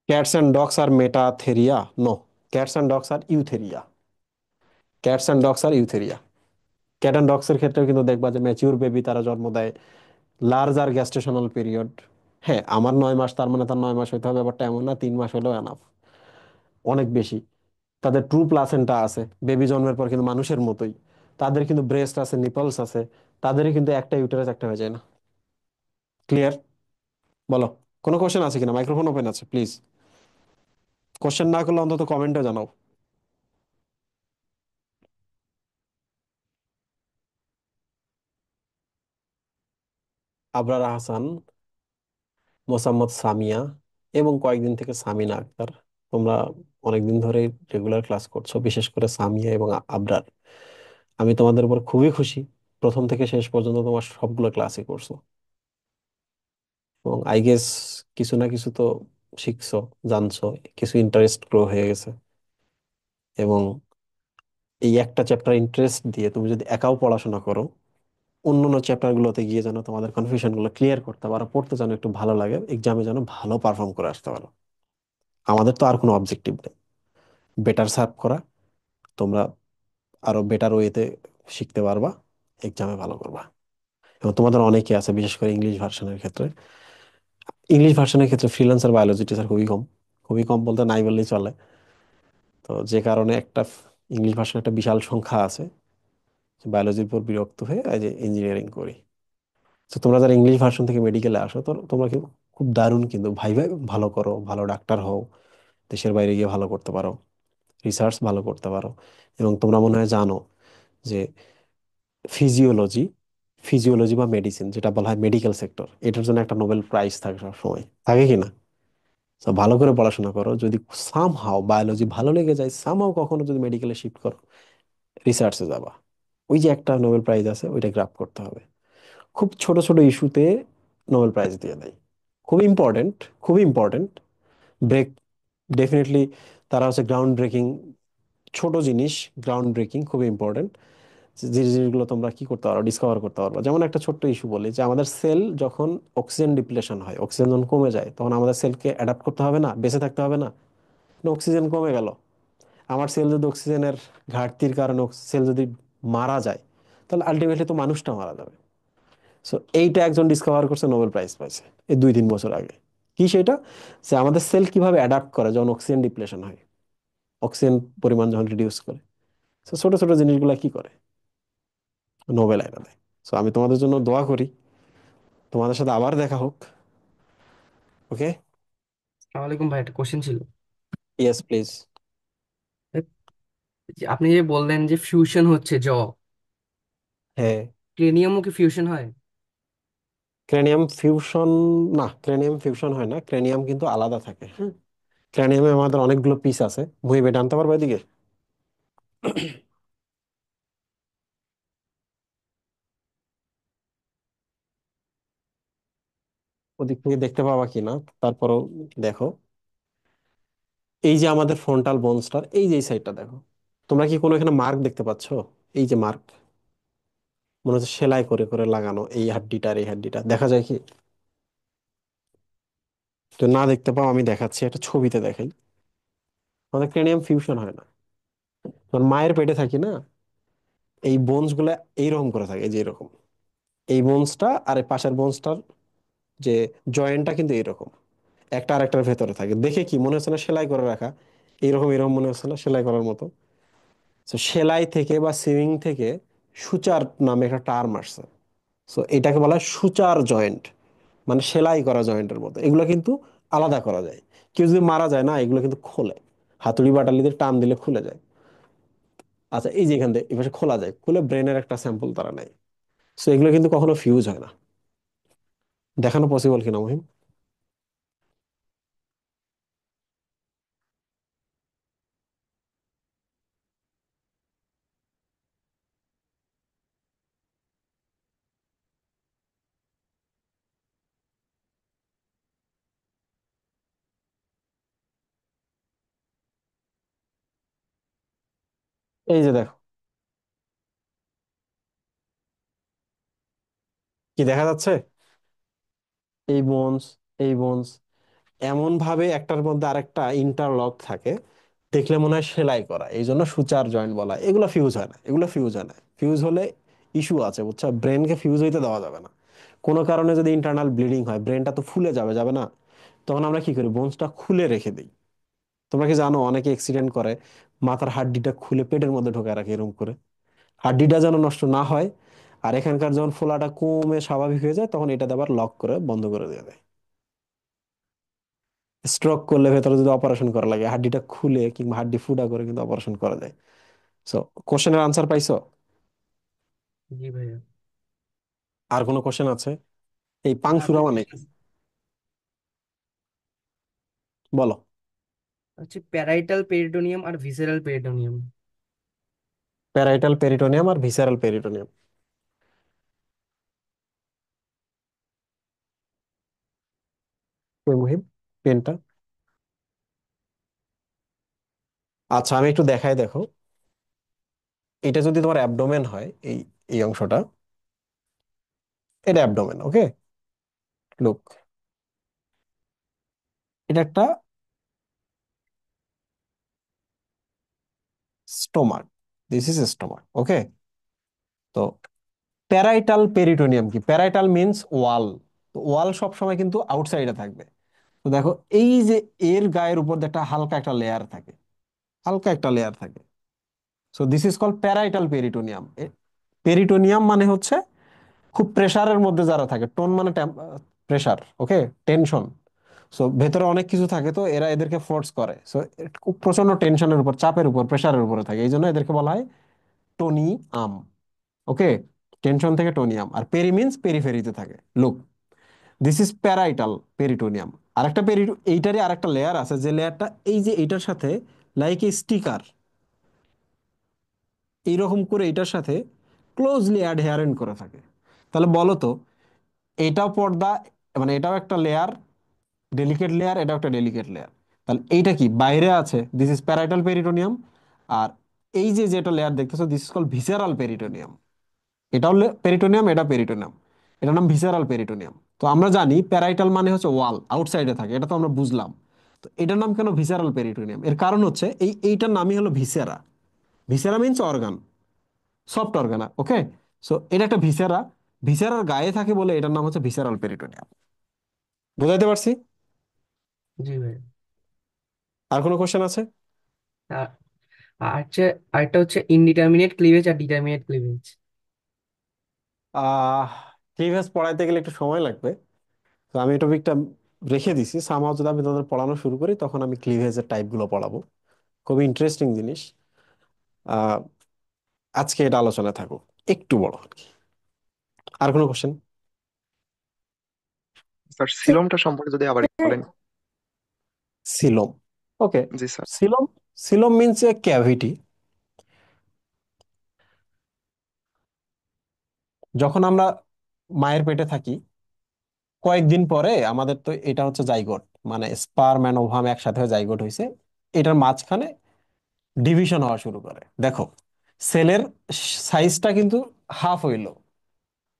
Cats and dogs are metatheria. No, cats and dogs are eutheria. Cats and dogs are eutheria. Cat and dogs এর ক্ষেত্রেও কিন্তু দেখবা যে ম্যাচিউর বেবি তারা জন্ম দেয়, লার্জার গ্যাস্টেশনাল পিরিয়ড। হ্যাঁ, আমার 9 মাস, তার মানে তার 9 মাস হইতে হবে ব্যাপারটা এমন না, 3 মাস হলেও এনাফ, অনেক বেশি। তাদের ট্রু প্লাসেন্টা আছে, বেবি জন্মের পর কিন্তু মানুষের মতোই। তাদের কিন্তু ব্রেস্ট আছে, নিপলস আছে, তাদেরই কিন্তু একটা ইউটেরাস একটা হয়ে যায় না। ক্লিয়ার? বলো, কোনো কোশ্চেন আছে কিনা? মাইক্রোফোন ওপেন আছে, প্লিজ। কোশ্চেন না করলে অন্তত কমেন্টে জানাও। আবরার আহসান, মোসাম্মদ সামিয়া, এবং কয়েকদিন থেকে সামিনা আক্তার। তোমরা অনেকদিন ধরে রেগুলার ক্লাস করছো, বিশেষ করে সামিয়া এবং আবরার। আমি তোমাদের উপর খুবই খুশি। প্রথম থেকে শেষ পর্যন্ত তোমার সবগুলো ক্লাসই করছো, এবং আই গেস কিছু না কিছু তো শিখছো, জানছো, কিছু ইন্টারেস্ট গ্রো হয়ে গেছে। এবং এই একটা চ্যাপ্টার ইন্টারেস্ট দিয়ে তুমি যদি একাও পড়াশোনা করো, অন্যান্য চ্যাপ্টার গুলোতে গিয়ে যেন তোমাদের কনফিউশন গুলো ক্লিয়ার করতে পারো, পড়তে যেন একটু ভালো লাগে, এক্সামে যেন ভালো পারফর্ম করে আসতে পারো। আমাদের তো আর কোনো অবজেক্টিভ নেই, বেটার সার্ভ করা। তোমরা আরো বেটার ওয়েতে শিখতে পারবা, এক্সামে ভালো করবা। এবং তোমাদের অনেকে আছে, বিশেষ করে ইংলিশ ভার্সনের ক্ষেত্রে, ইংলিশ ভার্সনের ক্ষেত্রে ফ্রিল্যান্সার বায়োলজি টিচার খুবই কম। খুবই কম বলতে নাই বললেই চলে। তো যে কারণে একটা ইংলিশ ভার্সনের একটা বিশাল সংখ্যা আছে বায়োলজির উপর বিরক্ত হয়ে এই যে ইঞ্জিনিয়ারিং করি। তো তোমরা যারা ইংলিশ ভার্সন থেকে মেডিকেলে আসো, তো তোমরা কি খুব দারুণ, কিন্তু ভাই ভাই ভালো করো, ভালো ডাক্তার হও, দেশের বাইরে গিয়ে ভালো করতে পারো, রিসার্চ ভালো করতে পারো। এবং তোমরা মনে হয় জানো যে ফিজিওলজি ফিজিওলজি বা মেডিসিন যেটা বলা হয় মেডিকেল সেক্টর, এটার জন্য একটা নোবেল প্রাইজ থাকে সবসময়, থাকে কি না? তো ভালো করে পড়াশোনা করো, যদি সামহাও বায়োলজি ভালো লেগে যায়, সামহাও কখনো যদি মেডিকেলে শিফট করো, রিসার্চে যাবা, ওই যে একটা নোবেল প্রাইজ আছে, ওইটা গ্রাব করতে হবে। খুব ছোট ছোট ইস্যুতে নোবেল প্রাইজ দিয়ে দেয়, খুব ইম্পর্টেন্ট, খুব ইম্পর্টেন্ট। ব্রেক, ডেফিনেটলি তারা হচ্ছে গ্রাউন্ড ব্রেকিং, ছোট জিনিস, গ্রাউন্ড ব্রেকিং খুব ইম্পর্টেন্ট। যে জিনিসগুলো তোমরা কি করতে পারো, ডিসকভার করতে পারবে। যেমন একটা ছোট্ট ইস্যু বলি, যে আমাদের সেল যখন অক্সিজেন ডিপ্লেশন হয়, অক্সিজেন যখন কমে যায়, তখন আমাদের সেলকে অ্যাডাপ্ট করতে হবে না, বেঁচে থাকতে হবে না? অক্সিজেন কমে গেল, আমার সেল যদি অক্সিজেনের ঘাটতির কারণে সেল যদি মারা যায়, তাহলে আলটিমেটলি তো মানুষটা মারা যাবে। সো এইটা একজন ডিসকভার করছে, নোবেল প্রাইজ পাইছে এই 2-3 বছর আগে। কি সেটা? যে আমাদের সেল কিভাবে অ্যাডাপ্ট করে যখন অক্সিজেন ডিপ্লেশন হয়, অক্সিজেন পরিমাণ যখন রিডিউস করে। তো ছোট ছোট জিনিসগুলো কি করে, নোবেল আইনা দেয়। সো আমি তোমাদের জন্য দোয়া করি, তোমাদের সাথে আবার দেখা হোক। ওকে। আসসালামু আলাইকুম ভাই, একটা কোশ্চেন ছিল। Yes please. এ, যে আপনি যে বললেন যে ফিউশন হচ্ছে হ্যাঁ। ক্রেনিয়ামও কি ফিউশন হয়? ক্রেনিয়াম ফিউশন, না ক্রেনিয়াম ফিউশন হয় না, ক্রেনিয়াম কিন্তু আলাদা থাকে। হ্যাঁ, ক্রেনিয়ামে আমাদের অনেকগুলো পিস আছে। মুহিব এটা আনতে পারবো এদিকে? ওদিক থেকে দেখতে পাবা কিনা, তারপরও দেখো। এই যে আমাদের ফ্রন্টাল বোনস্টার, এই যে এই সাইডটা দেখো, তোমরা কি কোনো এখানে মার্ক দেখতে পাচ্ছো? এই যে মার্ক, মনে হচ্ছে সেলাই করে করে লাগানো, এই হাড্ডিটা আর এই হাড্ডিটা দেখা যায় কি? তো না দেখতে পাও, আমি দেখাচ্ছি, একটা ছবিতে দেখাই। আমাদের ক্রেনিয়াম ফিউশন হয় না। যখন মায়ের পেটে থাকি না, এই বোনস গুলা এইরকম করে থাকে, এই যে এরকম। এই বোনসটা আর এই পাশের বোনসটার যে জয়েন্টটা কিন্তু এইরকম, একটা আরেকটার ভেতরে থাকে। দেখে কি মনে হচ্ছে না সেলাই করে রাখা? এইরকম এরকম মনে হচ্ছে না, সেলাই করার মতো? তো সেলাই থেকে বা সুইং থেকে সুচার নামে একটা টার্ম আসছে। সো এটাকে বলা হয় সুচার জয়েন্ট, মানে সেলাই করা জয়েন্টের মতো। এগুলো কিন্তু আলাদা করা যায়। কেউ যদি মারা যায় না, এগুলো কিন্তু খোলে, হাতুড়ি বাটালি দিয়ে টান দিলে খুলে যায়। আচ্ছা, এই যে এখান থেকে এভাবে খোলা যায়, খুলে ব্রেনের একটা স্যাম্পল তারা নেয়। সো এগুলো কিন্তু কখনো ফিউজ হয় না। দেখানো পসিবল কিনা মহিম? এই যে দেখো, কি দেখা যাচ্ছে? এই বোনস, এই বোনস এমন ভাবে একটার মধ্যে আরেকটা ইন্টারলক থাকে, দেখলে মনে হয় সেলাই করা, এই জন্য সুচার জয়েন্ট বলা হয়। এগুলো ফিউজ হয় না, এগুলো ফিউজ হয় না। ফিউজ হলে ইস্যু আছে, বুঝছো? ব্রেনকে ফিউজ হইতে দেওয়া যাবে না। কোনো কারণে যদি ইন্টারনাল ব্লিডিং হয়, ব্রেনটা তো ফুলে যাবে, যাবে না? তখন আমরা কি করি, বোনসটা খুলে রেখে দিই। তোমরা কি জানো, অনেকে অ্যাক্সিডেন্ট করে মাথার হাড্ডিটা খুলে পেটের মধ্যে ঢোকায় রাখে এরকম করে, হাড্ডিটা যেন নষ্ট না হয়। আর এখানকার যখন ফোলাটা কমে স্বাভাবিক হয়ে যায়, তখন এটাতে আবার লক করে বন্ধ করে দিয়ে দেয়। স্ট্রোক করলে ভেতরে যদি অপারেশন করা লাগে, হাড্ডিটা খুলে কিংবা হাড্ডি ফুটা করে কিন্তু অপারেশন করা যায়। সো কোশ্চেনের আনসার পাইছো? জি ভাইয়া। আর কোনো কোশ্চেন আছে? এই না, পাংশুরা আপনার মানে কি? কোশ্চেন বলো। হচ্ছে প্যারাইটাল পেরিটোনিয়াম আর ভিসেরাল পেরিটোনিয়াম। প্যারাইটাল পেরিটোনিয়াম আর ভিসেরাল পেরিটোনিয়াম। ওই মুহিব, পেনটা। আচ্ছা আমি একটু দেখাই, দেখো। এটা যদি তোমার অ্যাবডোমেন হয়, এই এই অংশটা, এটা অ্যাবডোমেন। ওকে, লুক, এটা একটা স্টোমাক, দিস ইজ স্টোমাক। ওকে, তো প্যারাইটাল পেরিটোনিয়াম কি? প্যারাইটাল মিন্স ওয়াল। তো ওয়াল সব সময় কিন্তু আউটসাইডে থাকবে। তো দেখো, এই যে এর গায়ের উপর দিয়ে একটা হালকা একটা লেয়ার থাকে, হালকা একটা লেয়ার থাকে। So this is called parietal peritoneum. Peritoneum মানে হচ্ছে খুব প্রেসারের মধ্যে যারা থাকে, টোন মানে প্রেসার, ওকে, টেনশন। সো ভেতরে অনেক কিছু থাকে, তো এরা এদেরকে ফোর্স করে। সো খুব প্রচন্ড টেনশনের উপর, চাপের উপর, প্রেসারের উপরে থাকে, এই জন্য এদেরকে বলা হয় টোনি আম। ওকে, টেনশন থেকে টোনিয়াম। আর পেরি মিন্স পেরিফেরিতে থাকে। Look, this is parietal peritoneum. আরেকটা এইটারই আরেকটা লেয়ার আছে, যে লেয়ারটা এই যে এইটার সাথে লাইক এ স্টিকার, এইরকম করে এটার সাথে ক্লোজলি অ্যাডহেরেন্ট করে থাকে। তাহলে বলো তো, এটাও পর্দা, মানে এটাও একটা লেয়ার, ডেলিকেট লেয়ার, এটাও একটা ডেলিকেট লেয়ার। তাহলে এইটা কি বাইরে আছে, দিস ইজ প্যারাইটাল পেরিটোনিয়াম। আর এই যে যেটা লেয়ার দেখতেছো, this is call visceral peritoneum. এটাও পেরিটোনিয়াম, এটা পেরিটোনিয়াম, এটার নাম ভিসেরাল পেরিটোনিয়াম। তো আমরা জানি প্যারাইটাল মানে হচ্ছে ওয়াল, আউটসাইডে থাকে, এটা তো আমরা বুঝলাম। তো এটার নাম কেন ভিসেরাল পেরিটোনিয়াম? এর কারণ হচ্ছে এইটার নামই হলো viscera. Viscera means organ, soft organ. Okay, so এটা একটা ভিসেরা, ভিসেরার গায়ে থাকে বলে এটার নাম হচ্ছে ভিসেরাল পেরিটোনিয়াম। বুঝাইতে পারছি? জি ভাই। আর কোনো কোশ্চেন আছে? আর আর হচ্ছে আরেকটা হচ্ছে ইনডিটারমিনেট ক্লিভেজ আর ডিটারমিনেট ক্লিভেজ। আহ ক্লিভেজ পড়াইতে গেলে একটু সময় লাগবে, তো আমি টপিকটা রেখে দিছি। সামহাও যদি আমি তাদের পড়ানো শুরু করি, তখন আমি ক্লিভেজের টাইপগুলো পড়াবো। খুবই ইন্টারেস্টিং জিনিস। আহ আজকে এটা আলোচনায় থাকুক, একটু বড় আর কি। আর কোনো কোশ্চেন? স্যার সিলোমটা সম্পর্কে যদি আবার একটু বলেন। Coelom. Okay, G sir. Coelom, coelom means a cavity. যখন আমরা মায়ের পেটে থাকি, কয়েকদিন পরে আমাদের তো এটা হচ্ছে জাইগোট, মানে স্পার্ম এন্ড ওভাম একসাথে হয়ে জাইগোট হয়েছে। এটার মাঝখানে ডিভিশন হওয়া শুরু করে। দেখো, সেলের সাইজটা কিন্তু হাফ হইলো।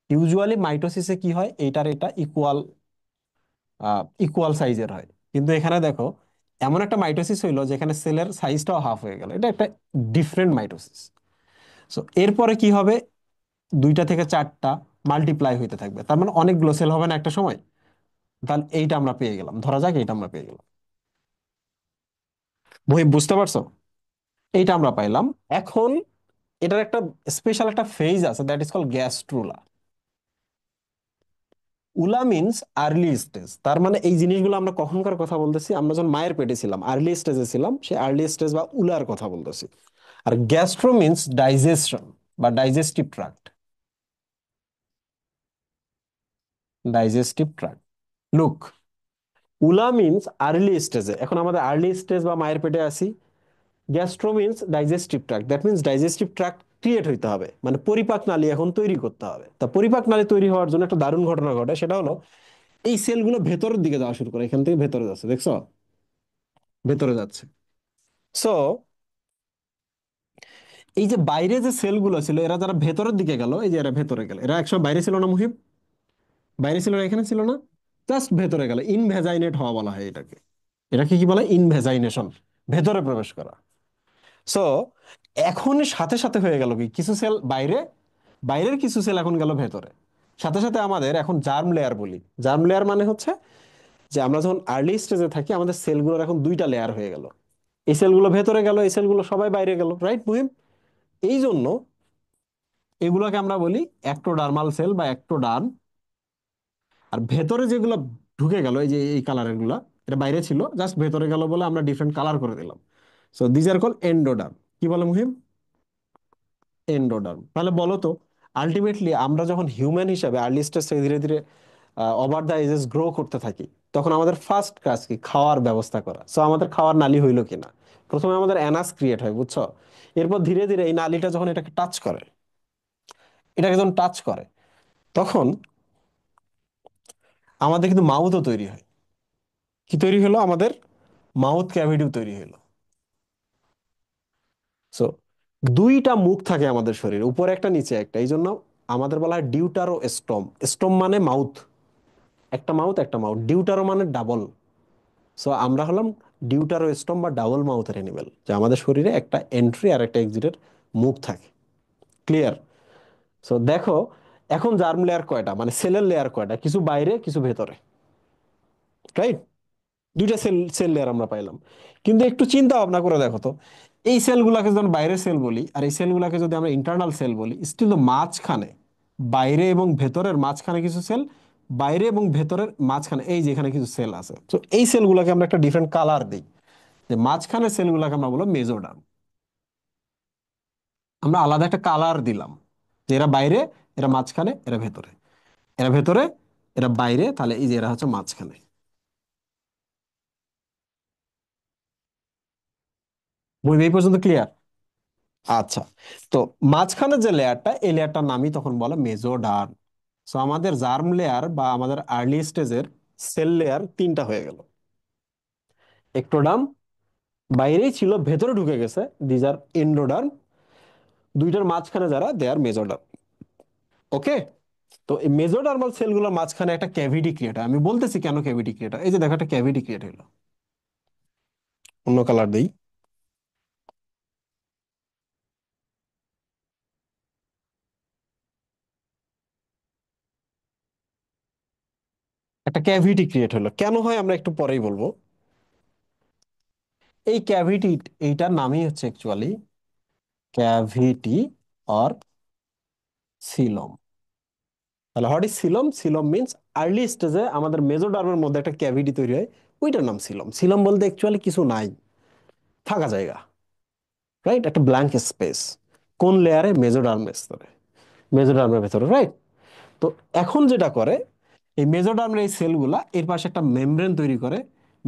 ইউজুয়ালি মাইটোসিসে কি হয়, এইটার এটা ইকুয়াল, ইকুয়াল সাইজের হয়। কিন্তু এখানে দেখো, এমন একটা মাইটোসিস হইলো যেখানে সেলের সাইজটাও হাফ হয়ে গেল। এটা একটা ডিফারেন্ট মাইটোসিস। সো এরপরে কি হবে, দুইটা থেকে চারটা মাল্টিপ্লাই হইতে থাকবে, তার মানে অনেকগুলো সেল হবে না একটা সময়। তাহলে এইটা আমরা পেয়ে গেলাম, ধরা যাক এইটা আমরা পেয়ে গেলাম। বুঝতে পারছো? এইটা আমরা পাইলাম। এখন এটার একটা স্পেশাল একটা ফেজ আছে, that is call gastrula. Ola means early stage. তার মানে এই জিনিসগুলো আমরা কখনকার কথা বলতেছি, আমরা যখন মায়ের পেটে ছিলাম, আর্লি স্টেজে ছিলাম, সে আর্লি স্টেজ বা উলার কথা বলতেছি। আর গ্যাস্ট্রো মিন্স ডাইজেশন বা digestive tract, digestive tract. Look, উলা মিন্স আর্লি স্টেজে, এখন আমাদের আর্লি স্টেজ বা মায়ের পেটে আছি। Gastro means digestive tract, that means digestive tract create হইতে হবে, মানে পরিপাক নালী এখন তৈরি করতে হবে। তা পরিপাক নালী তৈরি হওয়ার জন্য একটা দারুণ ঘটনা ঘটে, সেটা হলো এই সেলগুলো ভেতরের দিকে যাওয়া শুরু করে, এখান থেকে ভেতরে যাচ্ছে, দেখছো, ভেতরে যাচ্ছে। সো এই যে বাইরে যে সেলগুলো ছিল, এরা যারা ভেতরের দিকে গেল, এই যে এরা ভেতরে গেল, এরা একসময় বাইরে ছিল না মুহিব? বাইরে ছিল না, এখানে ছিল না, জাস্ট ভেতরে গেল। ইনভেজাইনেট হওয়া বলা হয় এটাকে। এটাকে কি বলে? ইনভেজাইনেশন, ভেতরে প্রবেশ করা। সো এখন সাথে সাথে হয়ে গেল কি, কিছু সেল বাইরে, বাইরের কিছু সেল এখন গেল ভেতরে। সাথে সাথে আমাদের এখন জার্ম লেয়ার বলি। জার্ম লেয়ার মানে হচ্ছে যে আমরা যখন আর্লি স্টেজে থাকি, আমাদের সেলগুলোর এখন দুইটা লেয়ার হয়ে গেল। এই সেলগুলো ভেতরে গেল, এই সেলগুলো সবাই বাইরে গেল, রাইট মুহিম? এই জন্য এগুলোকে আমরা বলি অ্যাক্টোডার্মাল সেল বা অ্যাক্টোডার্ম। আর ভেতরে যেগুলো ঢুকে গেল, এই যে এই কালারের গুলা, এটা বাইরে ছিল, জাস্ট ভেতরে গেল বলে আমরা ডিফারেন্ট কালার করে দিলাম। So these R call endoderm. কি বলে মুহিম? এন্ডোডার্ম। তাহলে বলো তো, আলটিমেটলি আমরা যখন হিউম্যান হিসাবে আর্লি স্টেজ থেকে ধীরে ধীরে ওভার দ্য এজেস গ্রো করতে থাকি, তখন আমাদের ফার্স্ট কাজ কি? খাওয়ার ব্যবস্থা করা। সো আমাদের খাওয়ার নালী হইলো কিনা, প্রথমে আমাদের অ্যানাস ক্রিয়েট হয়, বুঝছো? এরপর ধীরে ধীরে এই নালীটা যখন এটাকে টাচ করে, এটাকে যখন টাচ করে, তখন আমাদের কিন্তু মাউথও তৈরি হয়। কি তৈরি হলো? আমাদের মাউথ ক্যাভিটিও তৈরি হলো। সো দুইটা মুখ থাকে আমাদের শরীরে, উপরে একটা নিচে একটা। এই জন্য আমাদের বলা হয় ডিউটারো স্টম। স্টম মানে মাউথ, একটা মাউথ একটা মাউথ, ডিউটারো মানে ডাবল। সো আমরা হলাম ডিউটারো স্টম বা ডাবল মাউথের অ্যানিমেল, যে আমাদের শরীরে একটা এন্ট্রি আর একটা এক্সিটের মুখ থাকে। ক্লিয়ার? সো দেখো, এখন জার্ম লেয়ার কয়টা, মানে সেলের লেয়ার কয়টা, কিছু বাইরে কিছু ভেতরে, রাইট? দুইটা সেল সেল লেয়ার আমরা পাইলাম। কিন্তু একটু চিন্তা ভাবনা করে দেখো তো, এই সেলগুলাকে যখন বাইরের সেল বলি আর এই সেলগুলাকে যদি আমরা ইন্টারনাল সেল বলি, স্টিল তো মাঝখানে, বাইরে এবং ভেতরের মাঝখানে কিছু সেল, বাইরে এবং ভেতরের মাঝখানে এই যে এখানে কিছু সেল আছে। তো এই সেলগুলোকে আমরা একটা ডিফারেন্ট কালার দিই, যে মাঝখানের সেলগুলোকে আমরা বলবো মেজোডার্ম। আমরা আলাদা একটা কালার দিলাম, যে এরা বাইরে, এরা মাঝখানে, এরা ভেতরে, এরা ভেতরে, এরা বাইরে, তাহলে এই যে এরা হচ্ছে মাঝখানে। বই এই পর্যন্ত ক্লিয়ার? আচ্ছা, তো মাঝখানে যে লেয়ারটা, এই লেয়ারটার নামই তখন বলে মেজোডার্ম। সো আমাদের জার্ম লেয়ার বা আমাদের আর্লি স্টেজের সেল লেয়ার তিনটা হয়ে গেল। একটোডার্ম বাইরেই ছিল, ভেতরে ঢুকে গেছে, দিজ আর এন্ডোডার্ম। দুইটার মাঝখানে যারা, দে আর মেজোডার্ম। ওকে? তো এই মেজোডার্মাল সেলগুলোর মাঝখানে একটা ক্যাভিটি ক্রিয়েট হয়। আমি বলতেছি কেন ক্যাভিটি ক্রিয়েট হয়। এই যে দেখো, একটা ক্যাভিটি ক্রিয়েট হলো। অন্য কালার দেই। একটা ক্যাভিটি ক্রিয়েট হলো, কেন হয় আমরা একটু পরেই বলবো। এই ক্যাভিটি, এইটার নামই হচ্ছে অ্যাকচুয়ালি ক্যাভিটি অর সিলম। তাহলে what is Silam? Silam means early স্টেজে আমাদের মেজোডার্মের মধ্যে একটা ক্যাভিটি তৈরি হয়, ওইটার নাম সিলম। সিলম বলতে অ্যাকচুয়ালি কিছু নাই, ফাঁকা জায়গা, রাইট? একটা ব্ল্যাঙ্ক স্পেস। কোন লেয়ারে? মেজোডার্মের স্তরে, মেজোডার্মের ভেতরে, রাইট? তো এখন যেটা করে, এই মেজোডার্মের এই সেলগুলা এর পাশে একটা মেমব্রেন তৈরি করে।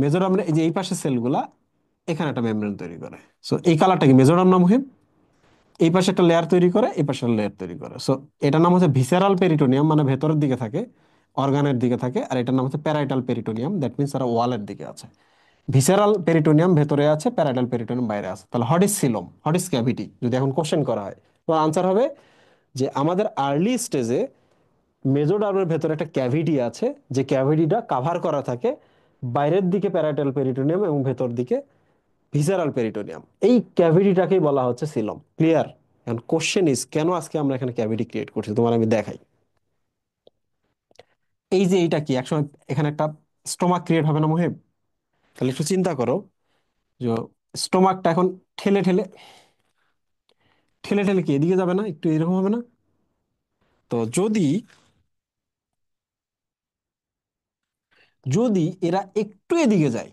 মেজোডার্মের এই যে এই পাশে সেলগুলা এখানে একটা মেমব্রেন তৈরি করে। সো এই কালারটা কি? মেজোডার্ম নাম মুহিম। এই পাশে একটা লেয়ার তৈরি করে, এই পাশে লেয়ার তৈরি করে। সো এটার নাম হচ্ছে ভিসেরাল পেরিটোনিয়াম, মানে ভেতরের দিকে থাকে, অর্গানের দিকে থাকে। আর এটার নাম হচ্ছে প্যারাইটাল পেরিটোনিয়াম, দ্যাট মিনস তারা ওয়ালের দিকে আছে। ভিসেরাল পেরিটোনিয়াম ভেতরে আছে, প্যারাইটাল পেরিটোনিয়াম বাইরে আছে। তাহলে what is coelom, what is cavity, যদি এখন কোশ্চেন করা হয়, তো আনসার হবে যে আমাদের আর্লি স্টেজে মেজোডার্মের ভেতরে একটা ক্যাভিটি আছে, যে ক্যাভিটিটা কাভার করা থাকে বাইরের দিকে প্যারাইটাল পেরিটোনিয়াম এবং ভেতর দিকে ভিসেরাল পেরিটোনিয়াম। এই ক্যাভিটিটাকেই বলা হচ্ছে সিলম। ক্লিয়ার? এখন কোশ্চেন ইজ, কেন আজকে আমরা এখানে ক্যাভিটি ক্রিয়েট করছি, তোমার আমি দেখাই। এই যে এইটা কি, একসময় এখানে একটা স্টোমাক ক্রিয়েট হবে না মুহিব? তাহলে একটু চিন্তা করো, যে স্টোমাকটা এখন ঠেলে ঠেলে ঠেলে ঠেলে কি এদিকে যাবে না, একটু এরকম হবে না? তো যদি যদি এরা একটু এদিকে যায়,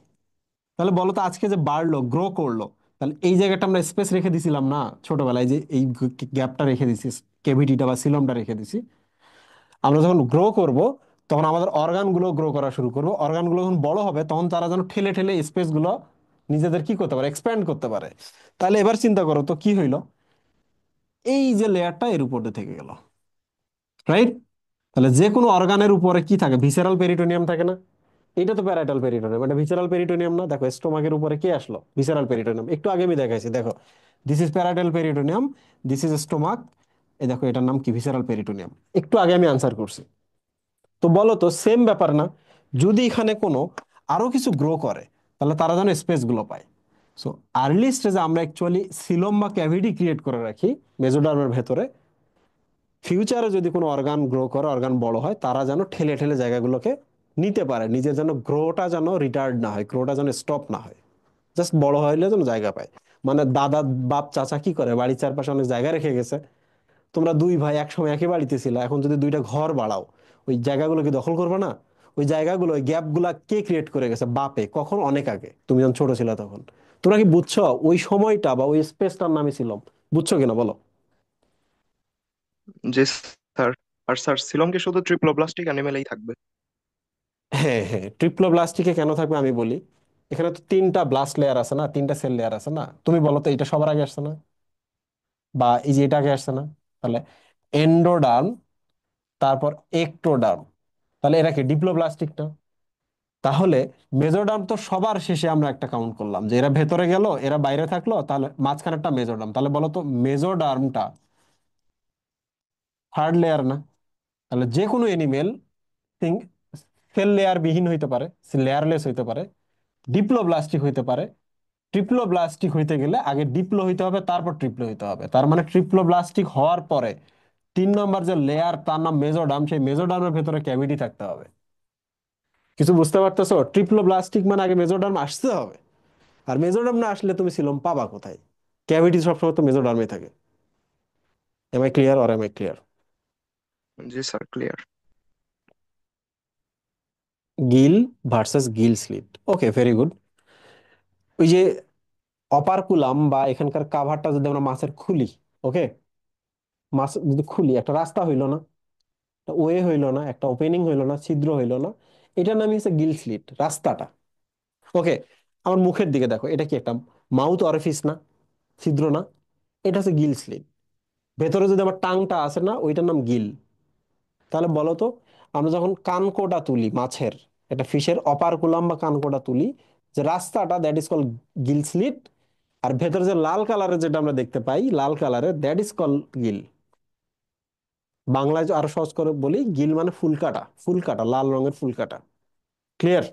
তাহলে বলো তো আজকে যে বাড়লো, গ্রো করলো, তাহলে এই জায়গাটা আমরা স্পেস রেখে দিছিলাম না ছোটবেলায়, যে এই গ্যাপটা রেখে দিছি, কেভিটিটা বা সিলমটা রেখে দিছি। আমরা যখন গ্রো করব, তখন আমাদের অর্গানগুলো গ্রো করা শুরু করবো। অর্গানগুলো যখন বড় হবে, তখন তারা যেন ঠেলে ঠেলে স্পেসগুলো নিজেদের কি করতে পারে, এক্সপ্যান্ড করতে পারে। তাহলে এবার চিন্তা করো তো কি হইলো, এই যে লেয়ারটা এর উপরে থেকে গেল, রাইট? তাহলে যে কোনো অর্গানের উপরে কি থাকে? ভিসেরাল পেরিটোনিয়াম থাকে না? এটা তো প্যারাইটাল পেরিটোনিয়াম, এটা ভিসেরাল পেরিটোনিয়াম না? দেখো স্টোমাকের উপরে কে আসলো? Visceral peritoneum. একটু আগে আমি দেখাইছি, দেখো, this is parietal peritoneum, this is stomach. এই দেখো, এটার নাম কি? Visceral peritoneum. একটু আগে আমি আনসার করছি। তো বলো তো, সেম ব্যাপার না? যদি এখানে কোনো আরো কিছু গ্রো করে, তাহলে তারা যেন স্পেস গুলো পায়। সো আর্লি স্টেজে আমরা অ্যাকচুয়ালি সিলম বা ক্যাভিটি ক্রিয়েট করে রাখি মেজোডার্মের ভেতরে। ফিউচারে যদি কোনো অর্গান গ্রো করে, অর্গান বড় হয়, তারা যেন ঠেলে ঠেলে জায়গাগুলোকে নিতে পারে, নিজের যেন গ্রোটা যেন রিটার্ড না হয়, গ্রোটা যেন স্টপ না হয়, জাস্ট বড় হইলে যেন জায়গা পায়। মানে দাদা, বাপ, চাচা কি করে, বাড়ির চারপাশে অনেক জায়গা রেখে গেছে। তোমরা দুই ভাই একসময় একই বাড়িতে ছিল, এখন যদি দুইটা ঘর বাড়াও, ওই জায়গাগুলো কি দখল করবে না? ওই জায়গাগুলো, ওই গ্যাপগুলা কে ক্রিয়েট করে গেছে? বাপে। কখন? অনেক আগে, তুমি যখন ছোট ছিল তখন। তোমরা কি বুঝছো ওই সময়টা বা ওই স্পেসটার নামই ছিল? বুঝছো কিনা বলো? যে স্যার, আর স্যার সিলম কি শুধু ট্রিপ্লোব্লাস্টিক অ্যানিমেলেই থাকবে? হ্যাঁ হ্যাঁ, ট্রিপ্লোব্লাস্টিকে কেন থাকবে আমি বলি। এখানে তো তিনটা ব্লাস্ট লেয়ার আছে না, তিনটা সেল লেয়ার আছে না? তুমি বলো তো, এটা সবার আগে আসছে না? বা এই যে এটা আগে আসছে না? তাহলে এন্ডোডার্ম, তারপর একটোডার্ম, তাহলে এরা কি ডিপ্লোব্লাস্টিক না? তাহলে মেজোডার্ম তো সবার শেষে আমরা একটা কাউন্ট করলাম, যে এরা ভেতরে গেল, এরা বাইরে থাকলো, তাহলে মাঝখানেরটা মেজোডার্ম। তাহলে বলো তো মেজোডার্মটা থার্ড লেয়ার না? তাহলে যে কোনো এনিমেল সেল লেয়ার বিহীন হইতে পারে, লেয়ারলেস হইতে পারে, ডিপ্লোব্লাস্টিক হইতে পারে। ট্রিপ্লোব্লাস্টিক হইতে গেলে আগে ডিপ্লো হইতে হবে, তারপর ট্রিপ্লো হইতে হবে। তার মানে ট্রিপ্লোব্লাস্টিক হওয়ার পরে 3 নম্বর যে লেয়ার, তার নাম মেজোডার্ম, সেই মেজোডার্মের ভেতরে ক্যাভিটি থাকতে হবে। কিছু বুঝতে পারতেছো? ট্রিপ্লোব্লাস্টিক মানে আগে মেজোডার্ম আসতে হবে, আর মেজোডার্ম না আসলে তুমি সিলম পাবা কোথায়? ক্যাভিটি সবসময় তো মেজোডার্মে থাকে। Am I clear or am I clear? জি sir, clear. Gill versus gill slit, okay, very good. ওই যে অপারকুলাম বা এখানকার কাভারটা যদি আমরা মাছের খুলি, ওকে, মাছ যদি খুলি, একটা রাস্তা হইলো না, একটা ওয়ে হইলো না, একটা ওপেনিং হইলো না, ছিদ্র হইলো না, এটার নামই হচ্ছে গিল স্লিট, রাস্তাটা। ওকে, আমার মুখের দিকে দেখো, এটা কি একটা মাউথ অরিফিস না? ছিদ্র না? এটা হচ্ছে গিল স্লিট। ভেতরে যদি আমার টাংটা আছে না, ওইটার নাম গিল। তাহলে বলো তো, আমরা যখন কানকোটা তুলি মাছের, এটা ফিশের অপারকুলাম বা কানকোটা তুলি, যে রাস্তাটা, that is call gill slit. আর ভেতরে যে লাল কালারের যেটা আমরা দেখতে পাই, লাল কালারের, দ্যাট ইজ কল গিল। বাংলায় আরো সহজ করে বলি, গিল মানে ফুলকাটা, ফুলকাটা, লাল রঙের ফুলকাটা। ক্লিয়ার?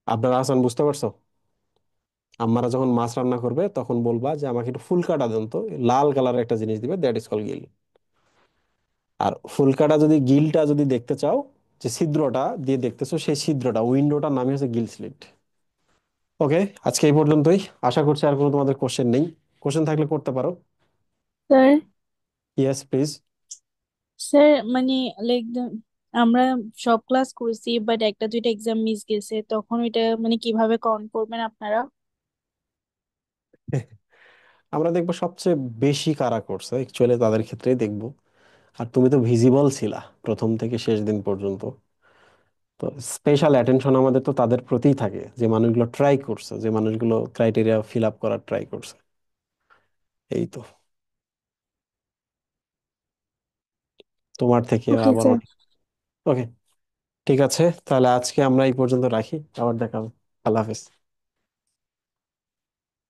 আপনারা আসান, বুঝতে পারছো? আম্মারা যখন মাছ রান্না করবে তখন বলবা যে আমাকে একটু ফুলকাটা দেন তো, লাল কালারের একটা জিনিস দিবে, দ্যাট ইজ কল গিল। আর ফুলকাটা যদি, গিলটা যদি দেখতে চাও, যে ছিদ্রটা দিয়ে দেখতেছো, সেই ছিদ্রটা, উইন্ডোটার নামই হচ্ছে গিল স্লিট। ওকে, আজকে এই পর্যন্তই। আশা করছি আর কোনো তোমাদের কোশ্চেন নেই। কোশ্চেন থাকলে করতে পারো। Sir, yes please. স্যার মানে লাইক আমরা সব ক্লাস করছি বাট একটা দুইটা এক্সাম মিস গেছে, তখন ওইটা মানে কিভাবে কাউন্ট করবেন আপনারা? আমরা দেখবো সবচেয়ে বেশি কারা করছে, অ্যাকচুয়ালি তাদের ক্ষেত্রেই দেখবো। আর তুমি তো ভিজিবল ছিলা প্রথম থেকে শেষ দিন পর্যন্ত, তো স্পেশাল অ্যাটেনশন আমাদের তো তাদের প্রতিই থাকে, যে মানুষগুলো ট্রাই করছে, যে মানুষগুলো ক্রাইটেরিয়া ফিল আপ করার ট্রাই করছে। এই তো, তোমার থেকে ওকে আবার স্যার। অনেক। ওকে, ঠিক আছে, তাহলে আজকে আমরা এই পর্যন্ত রাখি, আবার দেখা হবে। আল্লাহ হাফেজ।